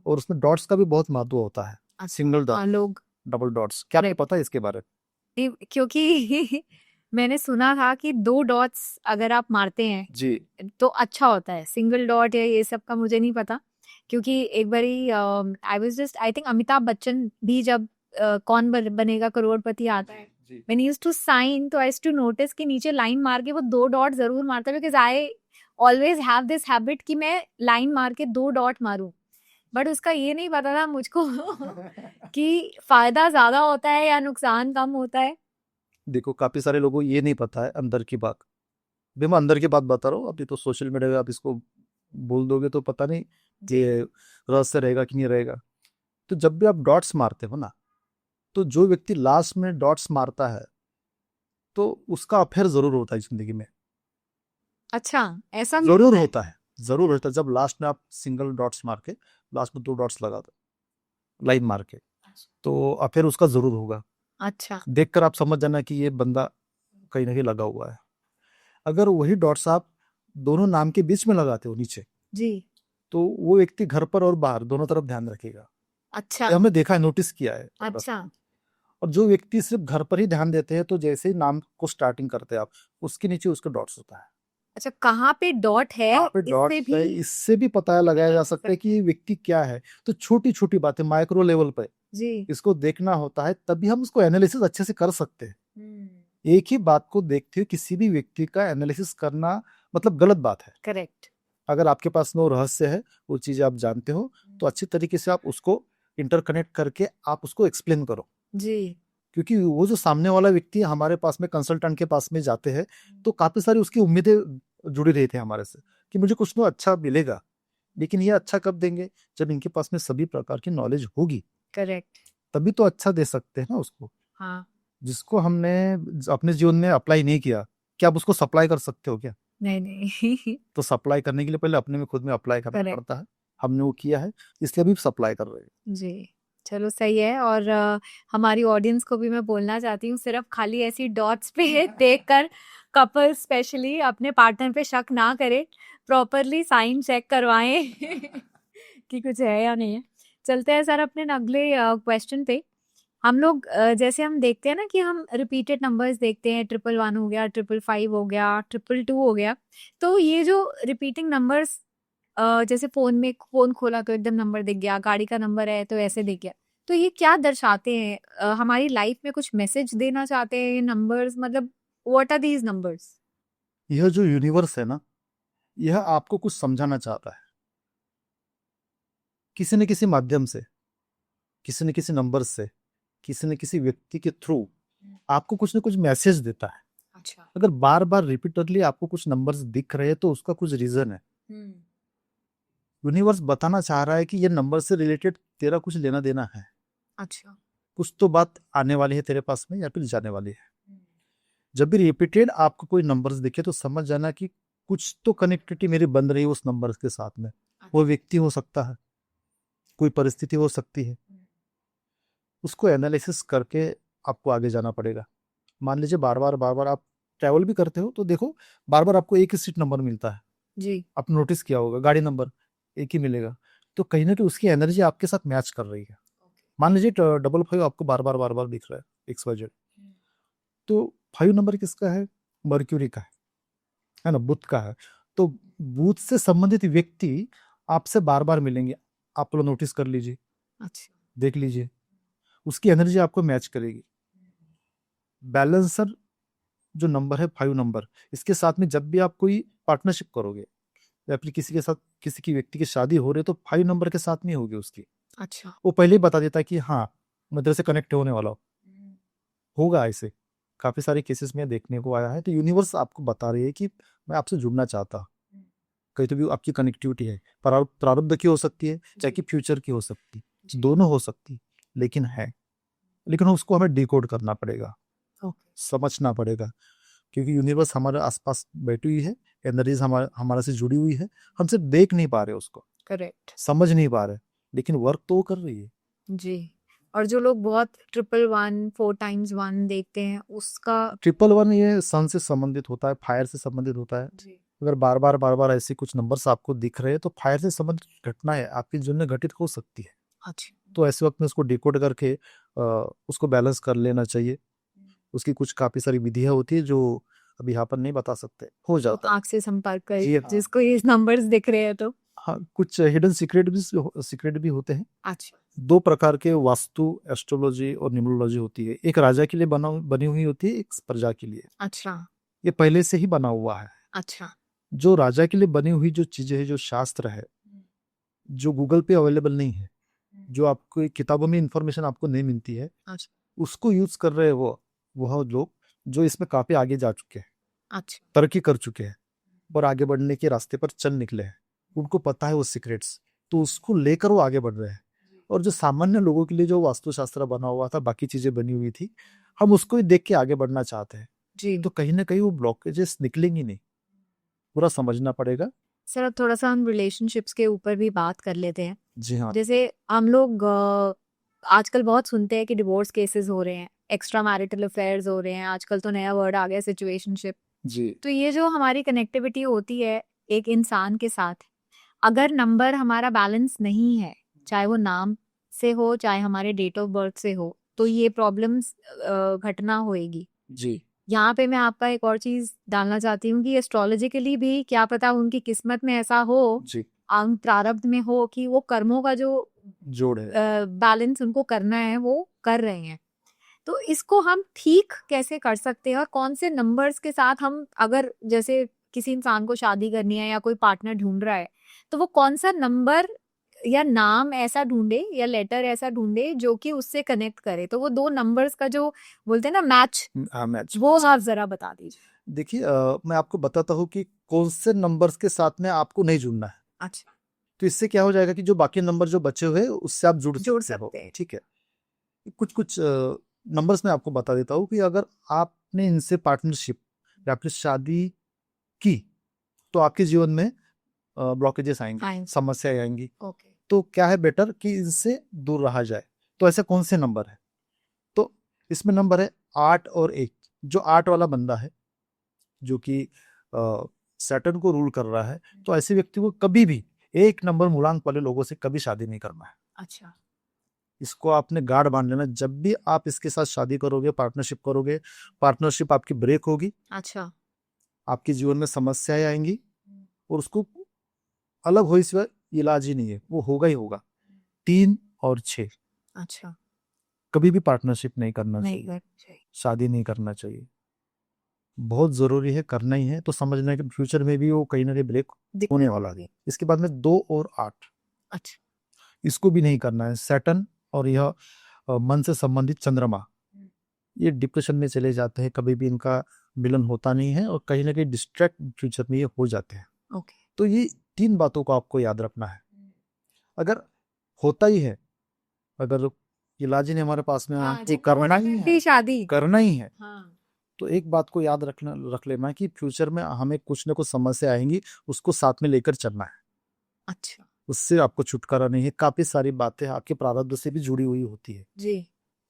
और उसमें डॉट्स का भी बहुत महत्व होता है,
अच्छा
सिंगल डॉट,
हाँ लोग
डबल डॉट्स, क्या आपको पता है इसके बारे में?
क्योंकि मैंने सुना था कि 2 डॉट्स अगर आप मारते हैं
जी
तो अच्छा होता है, सिंगल डॉट या ये सब का मुझे नहीं पता। क्योंकि एक बारी आई थिंक अमिताभ बच्चन भी जब कौन बनेगा करोड़पति आता है,
जी
when he used to sign, तो आई यूज्ड टू नोटिस कि नीचे लाइन मार के वो 2 डॉट जरूर मारता है, because I always have this habit कि मैं लाइन मार के 2 डॉट मारूं। बट उसका ये नहीं पता था मुझको कि फायदा ज्यादा होता है या नुकसान कम होता है।
देखो, काफी सारे लोगों को ये नहीं पता है अंदर की बात, भी मैं अंदर की बात बता रहा हूँ। अभी तो सोशल मीडिया पे आप इसको बोल दोगे तो पता नहीं ये रहस्य रहेगा कि नहीं रहेगा। तो जब भी आप डॉट्स मारते हो ना, तो जो व्यक्ति लास्ट में डॉट्स मारता है तो उसका अफेयर जरूर होता है जिंदगी में,
अच्छा ऐसा भी
जरूर
होता है?
होता है, जरूर होता है। जब लास्ट में आप सिंगल डॉट्स मार के, लास्ट में 2 डॉट्स लगा दो लाइन मार के, तो अफेयर उसका जरूर होगा।
अच्छा
देखकर आप समझ जाना कि ये बंदा कहीं ना कहीं लगा हुआ है। अगर वही डॉट्स आप दोनों नाम के बीच में लगाते हो नीचे,
जी
तो वो व्यक्ति घर पर और बाहर दोनों तरफ ध्यान रखेगा।
अच्छा
ये हमने देखा है, नोटिस किया है।
अच्छा
और जो व्यक्ति सिर्फ घर पर ही ध्यान देते हैं, तो जैसे ही नाम को स्टार्टिंग करते हैं आप, उसके नीचे उसका डॉट्स होता है।
अच्छा कहाँ पे डॉट है
यहाँ पे
इससे
डॉट्स है,
भी
इससे भी पता लगाया जा सकता है कि ये व्यक्ति क्या है। तो छोटी छोटी बातें माइक्रो लेवल पे
जी
इसको देखना होता है, तभी हम उसको एनालिसिस अच्छे से कर सकते हैं।
हम्म
एक ही बात को देखते हुए किसी भी व्यक्ति का एनालिसिस करना मतलब गलत बात है।
करेक्ट
अगर आपके पास में वो रहस्य है, वो चीजें आप जानते हो, तो अच्छी तरीके से आप उसको इंटरकनेक्ट करके आप उसको एक्सप्लेन करो।
जी
क्योंकि वो जो सामने वाला व्यक्ति हमारे पास में, कंसल्टेंट के पास में जाते हैं, तो काफी सारी उसकी उम्मीदें जुड़ी रही थी हमारे से कि मुझे कुछ तो अच्छा मिलेगा। लेकिन ये अच्छा कब देंगे? जब इनके पास में सभी प्रकार की नॉलेज होगी,
करेक्ट
तभी तो अच्छा दे सकते हैं ना उसको।
हाँ
जिसको हमने अपने जीवन में अप्लाई नहीं किया, क्या आप उसको सप्लाई कर सकते हो क्या?
नहीं नहीं
तो सप्लाई करने के लिए पहले अपने में खुद में अप्लाई करना
करेक्ट
पड़ता है। हमने वो किया है, इसलिए अभी सप्लाई कर रहे हैं।
जी चलो सही है। और हमारी ऑडियंस को भी मैं बोलना चाहती हूँ, सिर्फ खाली ऐसी डॉट्स पे देखकर कपल स्पेशली अपने पार्टनर पे शक ना करें, प्रॉपरली साइन चेक करवाएं कि कुछ है या नहीं है। चलते हैं सर अपने अगले क्वेश्चन पे हम लोग जैसे हम देखते हैं ना कि हम रिपीटेड नंबर्स देखते हैं, 111 हो गया, 555 हो गया, 222 हो गया। तो ये जो रिपीटिंग नंबर्स जैसे फ़ोन खोला तो एकदम नंबर दिख गया, गाड़ी का नंबर है तो ऐसे दिख गया। तो ये क्या दर्शाते हैं? हमारी लाइफ में कुछ मैसेज देना चाहते हैं ये नंबर्स, मतलब व्हाट आर दीज़ नंबर्स?
यह जो यूनिवर्स है ना, यह आपको कुछ समझाना चाहता है किसी न किसी माध्यम से, किसी न किसी नंबर से, किसी न किसी व्यक्ति के थ्रू आपको कुछ न कुछ मैसेज देता है।
अच्छा।
अगर बार बार रिपीटेडली आपको कुछ नंबर्स दिख रहे हैं तो उसका कुछ रीजन है। यूनिवर्स बताना चाह रहा है कि ये नंबर से रिलेटेड तेरा कुछ लेना देना है,
अच्छा।
कुछ तो बात आने वाली है तेरे पास में या फिर जाने वाली है। जब भी रिपीटेड आपको कोई नंबर्स दिखे तो समझ जाना कि कुछ तो कनेक्टिविटी मेरी बन रही है उस नंबर के साथ में। वो व्यक्ति हो सकता है, कोई परिस्थिति हो सकती है, उसको एनालिसिस करके आपको आगे जाना पड़ेगा। मान लीजिए बार बार आप ट्रैवल भी करते हो तो देखो बार बार आपको एक ही सीट नंबर मिलता है,
जी।
आपने नोटिस किया होगा, गाड़ी नंबर एक ही मिलेगा। तो कहीं ना कहीं उसकी एनर्जी आपके साथ मैच कर रही है। मान लीजिए 55 आपको बार बार दिख रहा है XYZ, तो 5 नंबर किसका है? मर्क्यूरी का है ना, बुध का है। तो बुध से संबंधित व्यक्ति आपसे बार बार मिलेंगे, आप लोग नोटिस कर लीजिए,
अच्छा।
देख लीजिए, उसकी एनर्जी आपको मैच करेगी। बैलेंसर जो नंबर है 5 नंबर, इसके साथ में जब भी आप कोई पार्टनरशिप करोगे या फिर किसी के साथ किसी की व्यक्ति की शादी हो रही है तो 5 नंबर के साथ में होगी उसकी।
अच्छा।
वो पहले ही बता देता है कि हाँ मैं तेरे से कनेक्ट होने वाला हूँ। होगा ऐसे काफी सारे केसेस में देखने को आया है। तो यूनिवर्स आपको बता रही है कि मैं आपसे जुड़ना चाहता हूँ। कहीं तो भी आपकी कनेक्टिविटी है, प्रारब्ध की हो सकती है चाहे कि फ्यूचर की हो सकती, दोनों हो सकती, लेकिन है, लेकिन उसको हमें डिकोड करना पड़ेगा, समझना पड़ेगा, क्योंकि यूनिवर्स हमारे आसपास बैठी हुई है, एनर्जीज हमारे से जुड़ी हुई है, हम सिर्फ देख नहीं पा रहे उसको,
करेक्ट।
समझ नहीं पा रहे, लेकिन वर्क तो वो कर रही है।
जी। और जो लोग बहुत 111 4x1 देखते हैं उसका
111 ये सन से संबंधित होता है, फायर से संबंधित होता है।
जी।
अगर बार बार ऐसे कुछ नंबर्स आपको दिख रहे हैं तो फायर से संबंधित घटनाएं आपके जीवन में घटित हो सकती है।
अच्छा।
तो ऐसे वक्त में उसको डिकोड करके उसको बैलेंस कर लेना चाहिए। उसकी कुछ काफी सारी विधियां होती है जो अभी यहाँ पर नहीं बता सकते, हो
तो
जाता है।
आँख से संपर्क कर
जी हाँ।
जिसको ये नंबर्स दिख रहे हैं तो
हाँ, कुछ हिडन सीक्रेट भी होते हैं।
अच्छा।
2 प्रकार के वास्तु एस्ट्रोलॉजी और न्यूमरोलॉजी होती है, एक राजा के लिए बनी हुई होती है, एक प्रजा के लिए।
अच्छा।
ये पहले से ही बना हुआ है।
अच्छा।
जो राजा के लिए बनी हुई जो चीजें है, जो शास्त्र है, जो गूगल पे अवेलेबल नहीं है, जो आपको किताबों में इंफॉर्मेशन आपको नहीं मिलती है,
अच्छा।
उसको यूज कर रहे हैं वो लोग जो इसमें काफी आगे जा चुके हैं,
अच्छा।
तरक्की कर चुके हैं और आगे बढ़ने के रास्ते पर चल निकले हैं। उनको पता है वो सीक्रेट्स, तो उसको लेकर वो आगे बढ़ रहे हैं। और जो सामान्य लोगों के लिए जो वास्तुशास्त्र बना हुआ था, बाकी चीजें बनी हुई थी, हम उसको ही देख के आगे बढ़ना चाहते हैं।
जी।
तो कहीं ना कहीं वो ब्लॉकेजेस निकलेंगी नहीं, पूरा समझना पड़ेगा।
सर अब थोड़ा सा हम रिलेशनशिप्स के ऊपर भी बात कर लेते हैं।
जी हाँ।
जैसे हम लोग आजकल बहुत सुनते हैं कि डिवोर्स केसेस हो रहे हैं, एक्स्ट्रा मैरिटल अफेयर्स हो रहे हैं, आजकल तो नया वर्ड आ गया सिचुएशनशिप।
जी।
तो ये जो हमारी कनेक्टिविटी होती है एक इंसान के साथ, अगर नंबर हमारा बैलेंस नहीं है, चाहे वो नाम से हो चाहे हमारे डेट ऑफ बर्थ से हो, तो ये प्रॉब्लम्स घटना होएगी।
जी।
यहाँ पे मैं आपका एक और चीज डालना चाहती हूँ कि एस्ट्रोलॉजिकली भी क्या पता उनकी किस्मत में ऐसा हो,
जी।
प्रारब्ध में हो कि वो कर्मों का जो
जोड़ है।
बैलेंस उनको करना है वो कर रहे हैं। तो इसको हम ठीक कैसे कर सकते हैं और कौन से नंबर्स के साथ हम, अगर जैसे किसी इंसान को शादी करनी है या कोई पार्टनर ढूंढ रहा है, तो वो कौन सा नंबर या नाम ऐसा ढूंढे या लेटर ऐसा ढूंढे जो कि उससे कनेक्ट करे। तो वो 2 नंबर्स का जो बोलते हैं ना मैच,
हाँ, मैच।
वो आप जरा बता दीजिए।
देखिए मैं आपको बताता हूँ कि कौन से नंबर्स के साथ में आपको नहीं जुड़ना है।
अच्छा।
तो इससे क्या हो जाएगा कि जो बाकी नंबर जो बचे हुए हैं उससे आप जुड़
जुड़
सकते हो।
सकते हैं।
ठीक है, कुछ कुछ नंबर्स मैं आपको बता देता हूँ कि अगर आपने इनसे पार्टनरशिप या फिर शादी की तो आपके जीवन में ब्लॉकेजेस आएंगे, समस्याएं आएंगी।
ओके।
तो क्या है, बेटर कि इनसे दूर रहा जाए। तो ऐसे कौन से नंबर है? तो इसमें नंबर है 8 और 1। जो 8 वाला बंदा है जो कि सैटर्न को रूल कर रहा है, तो ऐसे व्यक्ति को कभी भी 1 नंबर मूलांक वाले लोगों से कभी शादी नहीं करना है।
अच्छा।
इसको आपने गाढ़ बांध लेना। जब भी आप इसके साथ शादी करोगे, पार्टनरशिप करोगे, पार्टनरशिप आपकी ब्रेक होगी,
अच्छा।
आपके जीवन में समस्याएं आएंगी और उसको अलग हो इस इलाज ही नहीं है, वो होगा ही होगा। 3 और 6
अच्छा।
कभी भी पार्टनरशिप नहीं करना
नहीं
चाहिए,
करना चाहिए।
शादी नहीं करना चाहिए। बहुत जरूरी है, करना ही है तो समझना है कि फ्यूचर में भी वो कहीं ना कहीं ब्रेक होने वाला है। इसके बाद में 2 और 8,
अच्छा।
इसको भी नहीं करना है। सैटर्न और यह मन से संबंधित चंद्रमा, ये डिप्रेशन में चले जाते हैं, कभी भी इनका मिलन होता नहीं है और कहीं ना कहीं डिस्ट्रैक्ट फ्यूचर में ये हो जाते हैं।
ओके।
तो ये 3 बातों को आपको याद रखना है। अगर होता ही है, अगर इलाज ही नहीं हमारे पास में, आपको करना ही है,
शादी
करना ही है,
हाँ।
तो एक बात को याद रख लेना कि फ्यूचर में हमें कुछ ना कुछ समस्या आएंगी, उसको साथ में लेकर चलना है।
अच्छा
उससे आपको छुटकारा नहीं है। काफी सारी बातें आपके प्रारब्ध से भी जुड़ी हुई होती है।
जी।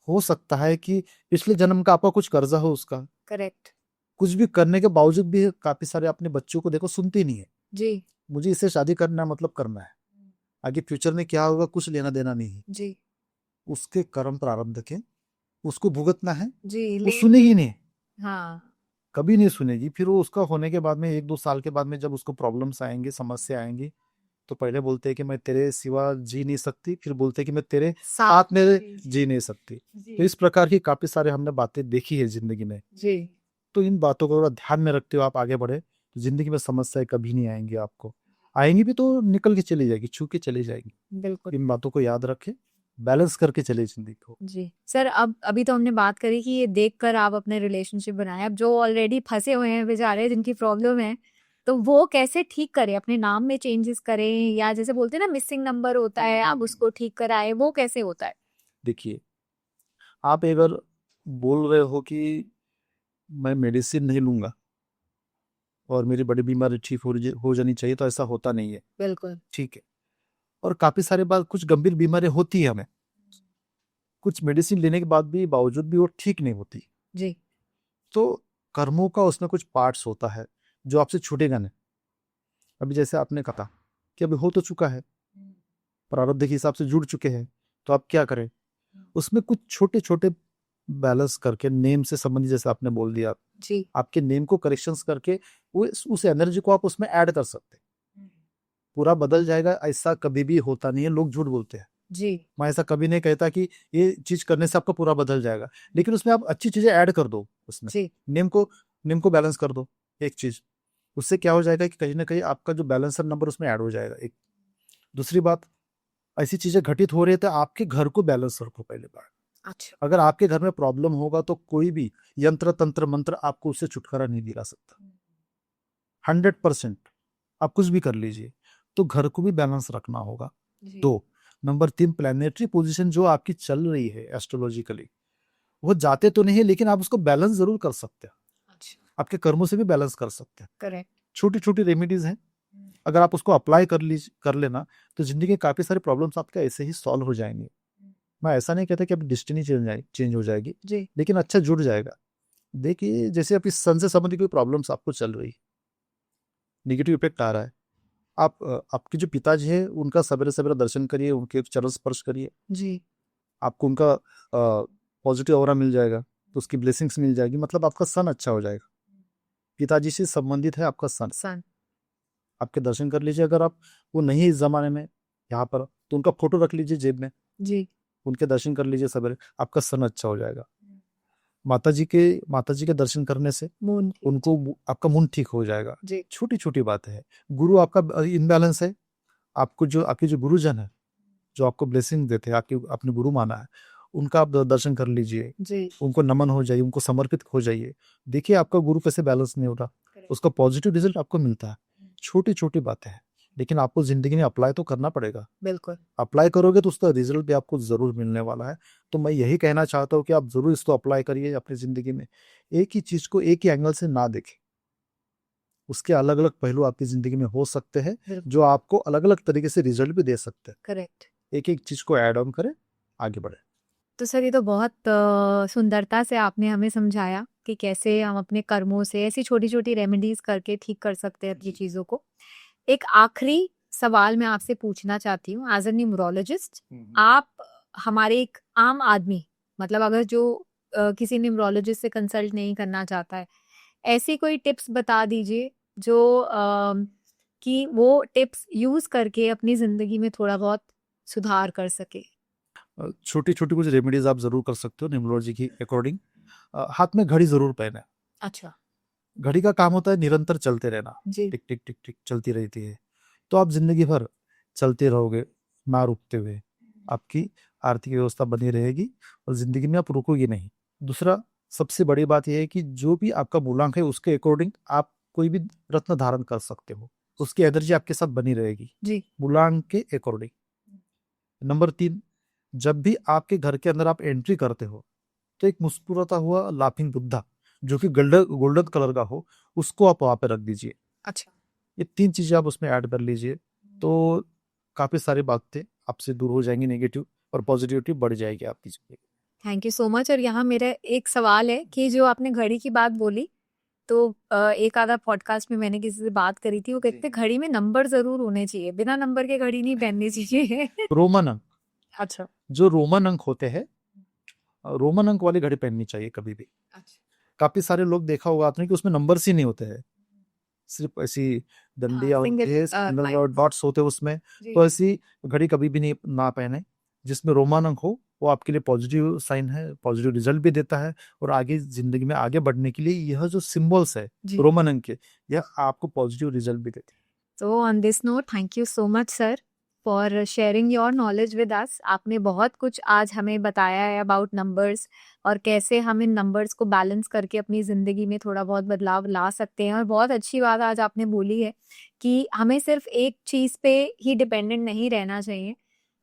हो सकता है कि पिछले जन्म का आपका कुछ कर्जा हो उसका,
करेक्ट।
कुछ भी करने के बावजूद भी काफी सारे अपने बच्चों को देखो सुनती नहीं है,
जी
मुझे इससे शादी करना है मतलब करना है, आगे फ्यूचर में क्या होगा कुछ लेना देना नहीं है।
जी
उसके कर्म प्रारब्ध के उसको भुगतना है,
जी।
वो सुनेगी नहीं,
हाँ।
कभी नहीं सुनेगी। फिर वो उसका होने के बाद में 1-2 साल के बाद में जब उसको प्रॉब्लम्स आएंगे, समस्या आएंगी, तो पहले बोलते हैं कि मैं तेरे सिवा जी नहीं सकती, फिर बोलते हैं कि मैं तेरे साथ में जी नहीं सकती। तो इस प्रकार की काफी सारे हमने बातें देखी है जिंदगी में।
जी।
तो इन बातों को अगर ध्यान में रखते हो आप आगे बढ़े तो जिंदगी में समस्याएं कभी नहीं आएंगी आपको, आएंगी भी तो निकल के चली जाएगी, छू के चली जाएगी।
बिल्कुल।
इन बातों को याद रखें, बैलेंस करके चले जिंदगी को।
जी सर, अब अभी तो हमने बात करी कि ये देखकर आप अपने रिलेशनशिप बनाए। अब जो ऑलरेडी फंसे हुए हैं बेचारे, जिनकी प्रॉब्लम है, तो वो कैसे ठीक करें? अपने नाम में चेंजेस करें या जैसे बोलते हैं ना मिसिंग नंबर होता है, आप उसको ठीक कराएं, वो कैसे होता है?
देखिए, आप अगर बोल रहे हो कि मैं मेडिसिन नहीं लूंगा और मेरी बड़ी बीमारी ठीक हो जानी चाहिए, तो ऐसा होता नहीं है।
बिल्कुल।
ठीक है, और काफी सारे बार कुछ गंभीर बीमारी होती है हमें, कुछ मेडिसिन लेने के बाद भी बावजूद भी वो ठीक नहीं होती।
जी।
तो कर्मों का उसमें कुछ पार्ट्स होता है जो आपसे छूटेगा नहीं। अभी जैसे आपने कहा कि अभी हो तो चुका है, प्रारब्ध के हिसाब से जुड़ चुके हैं, तो आप क्या करें, उसमें कुछ छोटे छोटे बैलेंस करके, नेम से संबंधित जैसे आपने बोल दिया,
जी।
आपके नेम को करेक्शंस करके वो उस एनर्जी को आप उसमें ऐड कर सकते हैं, पूरा बदल जाएगा। ऐसा कभी भी होता नहीं है, लोग झूठ बोलते हैं।
जी।
मैं ऐसा कभी नहीं कहता कि ये चीज करने से आपका पूरा बदल जाएगा, लेकिन उसमें आप अच्छी चीजें ऐड कर दो, उसमें
जी।
नेम को बैलेंस कर दो एक चीज, उससे क्या हो जाएगा कि कहीं ना कहीं आपका जो बैलेंसर नंबर उसमें ऐड हो जाएगा। एक दूसरी बात, ऐसी चीजें घटित हो रही है तो आपके घर को बैलेंस रखो पहले बार।
अच्छा।
अगर आपके घर में प्रॉब्लम होगा तो कोई भी यंत्र तंत्र मंत्र आपको उससे छुटकारा नहीं दिला सकता। 100% आप कुछ भी कर लीजिए, तो घर को भी बैलेंस रखना होगा।
जी।
2 नंबर 3, प्लैनेटरी पोजीशन जो आपकी चल रही है एस्ट्रोलॉजिकली, वो जाते तो नहीं है लेकिन आप उसको बैलेंस जरूर कर सकते हैं।
अच्छा।
आपके कर्मों से भी बैलेंस कर सकते हैं।
करेक्ट।
छोटी छोटी रेमेडीज हैं, अगर आप उसको अप्लाई कर लेना तो जिंदगी के काफी सारे प्रॉब्लम्स आपके ऐसे ही सॉल्व हो जाएंगे। मैं ऐसा नहीं कहता कि आपकी डिस्टिनी चेंज हो जाएगी,
जी।
लेकिन अच्छा जुड़ जाएगा। देखिए, जैसे आपकी सन से संबंधित कोई प्रॉब्लम्स आपको चल रही, निगेटिव इफेक्ट आ रहा है, आप आपके जो पिताजी है उनका सवेरे सवेरे दर्शन करिए, उनके चरण स्पर्श करिए,
जी।
आपको उनका पॉजिटिव ऑरा मिल जाएगा, तो उसकी ब्लेसिंग्स मिल जाएगी, मतलब आपका सन अच्छा हो जाएगा। पिताजी से संबंधित है आपका सन, आपके दर्शन कर लीजिए। अगर आप वो नहीं है इस जमाने में यहाँ पर, तो उनका फोटो रख लीजिए जेब में,
जी।
उनके दर्शन कर लीजिए सवेरे, आपका सन अच्छा हो जाएगा। माता जी के दर्शन करने से उनको आपका मूड ठीक हो जाएगा। छोटी छोटी बातें हैं। गुरु आपका इनबैलेंस है, आपके जो गुरुजन है, जो आपको ब्लेसिंग देते हैं, आपने गुरु माना है, उनका आप दर्शन कर लीजिए, उनको नमन हो जाइए, उनको समर्पित हो जाइए। देखिए आपका गुरु कैसे बैलेंस नहीं होता, उसका पॉजिटिव रिजल्ट आपको मिलता है। छोटी छोटी बातें हैं, लेकिन आपको जिंदगी में अप्लाई तो करना पड़ेगा।
बिल्कुल। अप्लाई
करोगे तो उसका रिजल्ट भी आपको जरूर मिलने वाला है। तो मैं यही कहना चाहता हूँ कि आप जरूर इसको अप्लाई करिए अपनी जिंदगी में। एक ही चीज को एक ही एंगल से ना देखें, उसके अलग अलग पहलू आपकी जिंदगी में हो सकते हैं जो आपको अलग अलग तरीके से रिजल्ट भी दे सकते हैं।
करेक्ट।
एक एक चीज को ऐड ऑन करें, आगे बढ़े।
तो सर, ये तो बहुत सुंदरता से आपने हमें समझाया कि कैसे हम अपने कर्मों से ऐसी छोटी छोटी रेमेडीज करके ठीक कर सकते हैं अपनी चीजों को। एक आखिरी सवाल मैं आपसे पूछना चाहती हूँ, एज ए न्यूमरोलॉजिस्ट, आप हमारे एक आम आदमी, मतलब अगर जो किसी न्यूमरोलॉजिस्ट से कंसल्ट नहीं करना चाहता है, ऐसी कोई टिप्स बता दीजिए जो कि वो टिप्स यूज करके अपनी जिंदगी में थोड़ा बहुत सुधार कर सके।
छोटी छोटी कुछ रेमेडीज आप जरूर कर सकते हो न्यूमरोलॉजी की अकॉर्डिंग। हाथ में घड़ी जरूर पहने।
अच्छा।
घड़ी का काम होता है निरंतर चलते रहना,
जी।
टिक टिक टिक टिक चलती रहती है। तो आप जिंदगी भर चलते रहोगे ना रुकते हुए, आपकी आर्थिक व्यवस्था बनी रहेगी और जिंदगी में आप रुकोगे नहीं। दूसरा सबसे बड़ी बात यह है कि जो भी आपका मूलांक है उसके अकॉर्डिंग आप कोई भी रत्न धारण कर सकते हो, उसकी एनर्जी आपके साथ बनी रहेगी
जी।
मूलांक के अकॉर्डिंग। नंबर 3, जब भी आपके घर के अंदर आप एंट्री करते हो तो एक मुस्कुराता हुआ लाफिंग बुद्धा जो कि गोल्डन गोल्डन कलर का हो, उसको आप वहां पे रख दीजिए।
अच्छा।
ये 3 चीजें आप उसमें ऐड कर लीजिए तो काफी सारी बातें आपसे दूर हो जाएंगी, नेगेटिव और पॉजिटिविटी बढ़ जाएगी आपकी जिंदगी।
Thank you so much. और यहाँ मेरा एक सवाल है कि जो आपने घड़ी की बात बोली, तो एक आधा पॉडकास्ट में मैंने किसी से बात करी थी, वो कहते घड़ी में नंबर जरूर होने चाहिए, बिना नंबर के घड़ी नहीं पहननी चाहिए।
रोमन अंक,
अच्छा।
जो रोमन अंक होते हैं, रोमन अंक वाली घड़ी पहननी चाहिए कभी भी।
अच्छा।
काफी सारे लोग देखा होगा आपने कि उसमें नंबर्स ही नहीं होते हैं, सिर्फ ऐसी डंडियां होती है, सिंगल डॉट्स होते हैं उसमें। तो ऐसी घड़ी कभी भी नहीं ना पहने। जिसमें रोमन अंक हो वो आपके लिए पॉजिटिव साइन है, पॉजिटिव रिजल्ट भी देता है और आगे जिंदगी में आगे बढ़ने के लिए यह जो सिंबल्स है रोमन अंक के, यह आपको पॉजिटिव रिजल्ट भी देते हैं।
So on this note, thank you so much sir for sharing your knowledge with us. आपने बहुत कुछ आज हमें बताया है अबाउट नंबर्स और कैसे हम इन नंबर्स को बैलेंस करके अपनी ज़िंदगी में थोड़ा बहुत बदलाव ला सकते हैं। और बहुत अच्छी बात आज आपने बोली है कि हमें सिर्फ एक चीज़ पे ही डिपेंडेंट नहीं रहना चाहिए।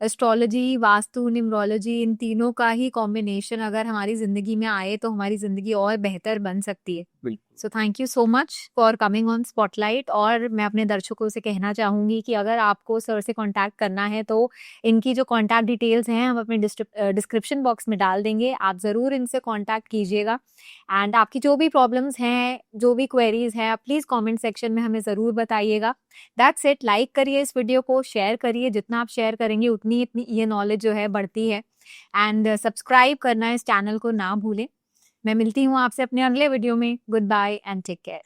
एस्ट्रोलॉजी, वास्तु, न्यूमरोलॉजी, इन तीनों का ही कॉम्बिनेशन अगर हमारी ज़िंदगी में आए तो हमारी ज़िंदगी और बेहतर बन सकती है। So thank you so much for coming on spotlight. और मैं अपने दर्शकों से कहना चाहूँगी कि अगर आपको सर से कांटेक्ट करना है तो इनकी जो कांटेक्ट डिटेल्स हैं हम अपने डिस्क्रिप्शन बॉक्स में डाल देंगे, आप ज़रूर इनसे कांटेक्ट कीजिएगा। एंड आपकी जो भी प्रॉब्लम्स हैं, जो भी क्वेरीज हैं, आप प्लीज़ कमेंट सेक्शन में हमें ज़रूर बताइएगा। That's it. लाइक करिए इस वीडियो को, शेयर करिए, जितना आप शेयर करेंगे उतनी इतनी ये नॉलेज जो है बढ़ती है। एंड सब्सक्राइब करना इस चैनल को ना भूलें। मैं मिलती हूँ आपसे अपने अगले वीडियो में। Goodbye and take care.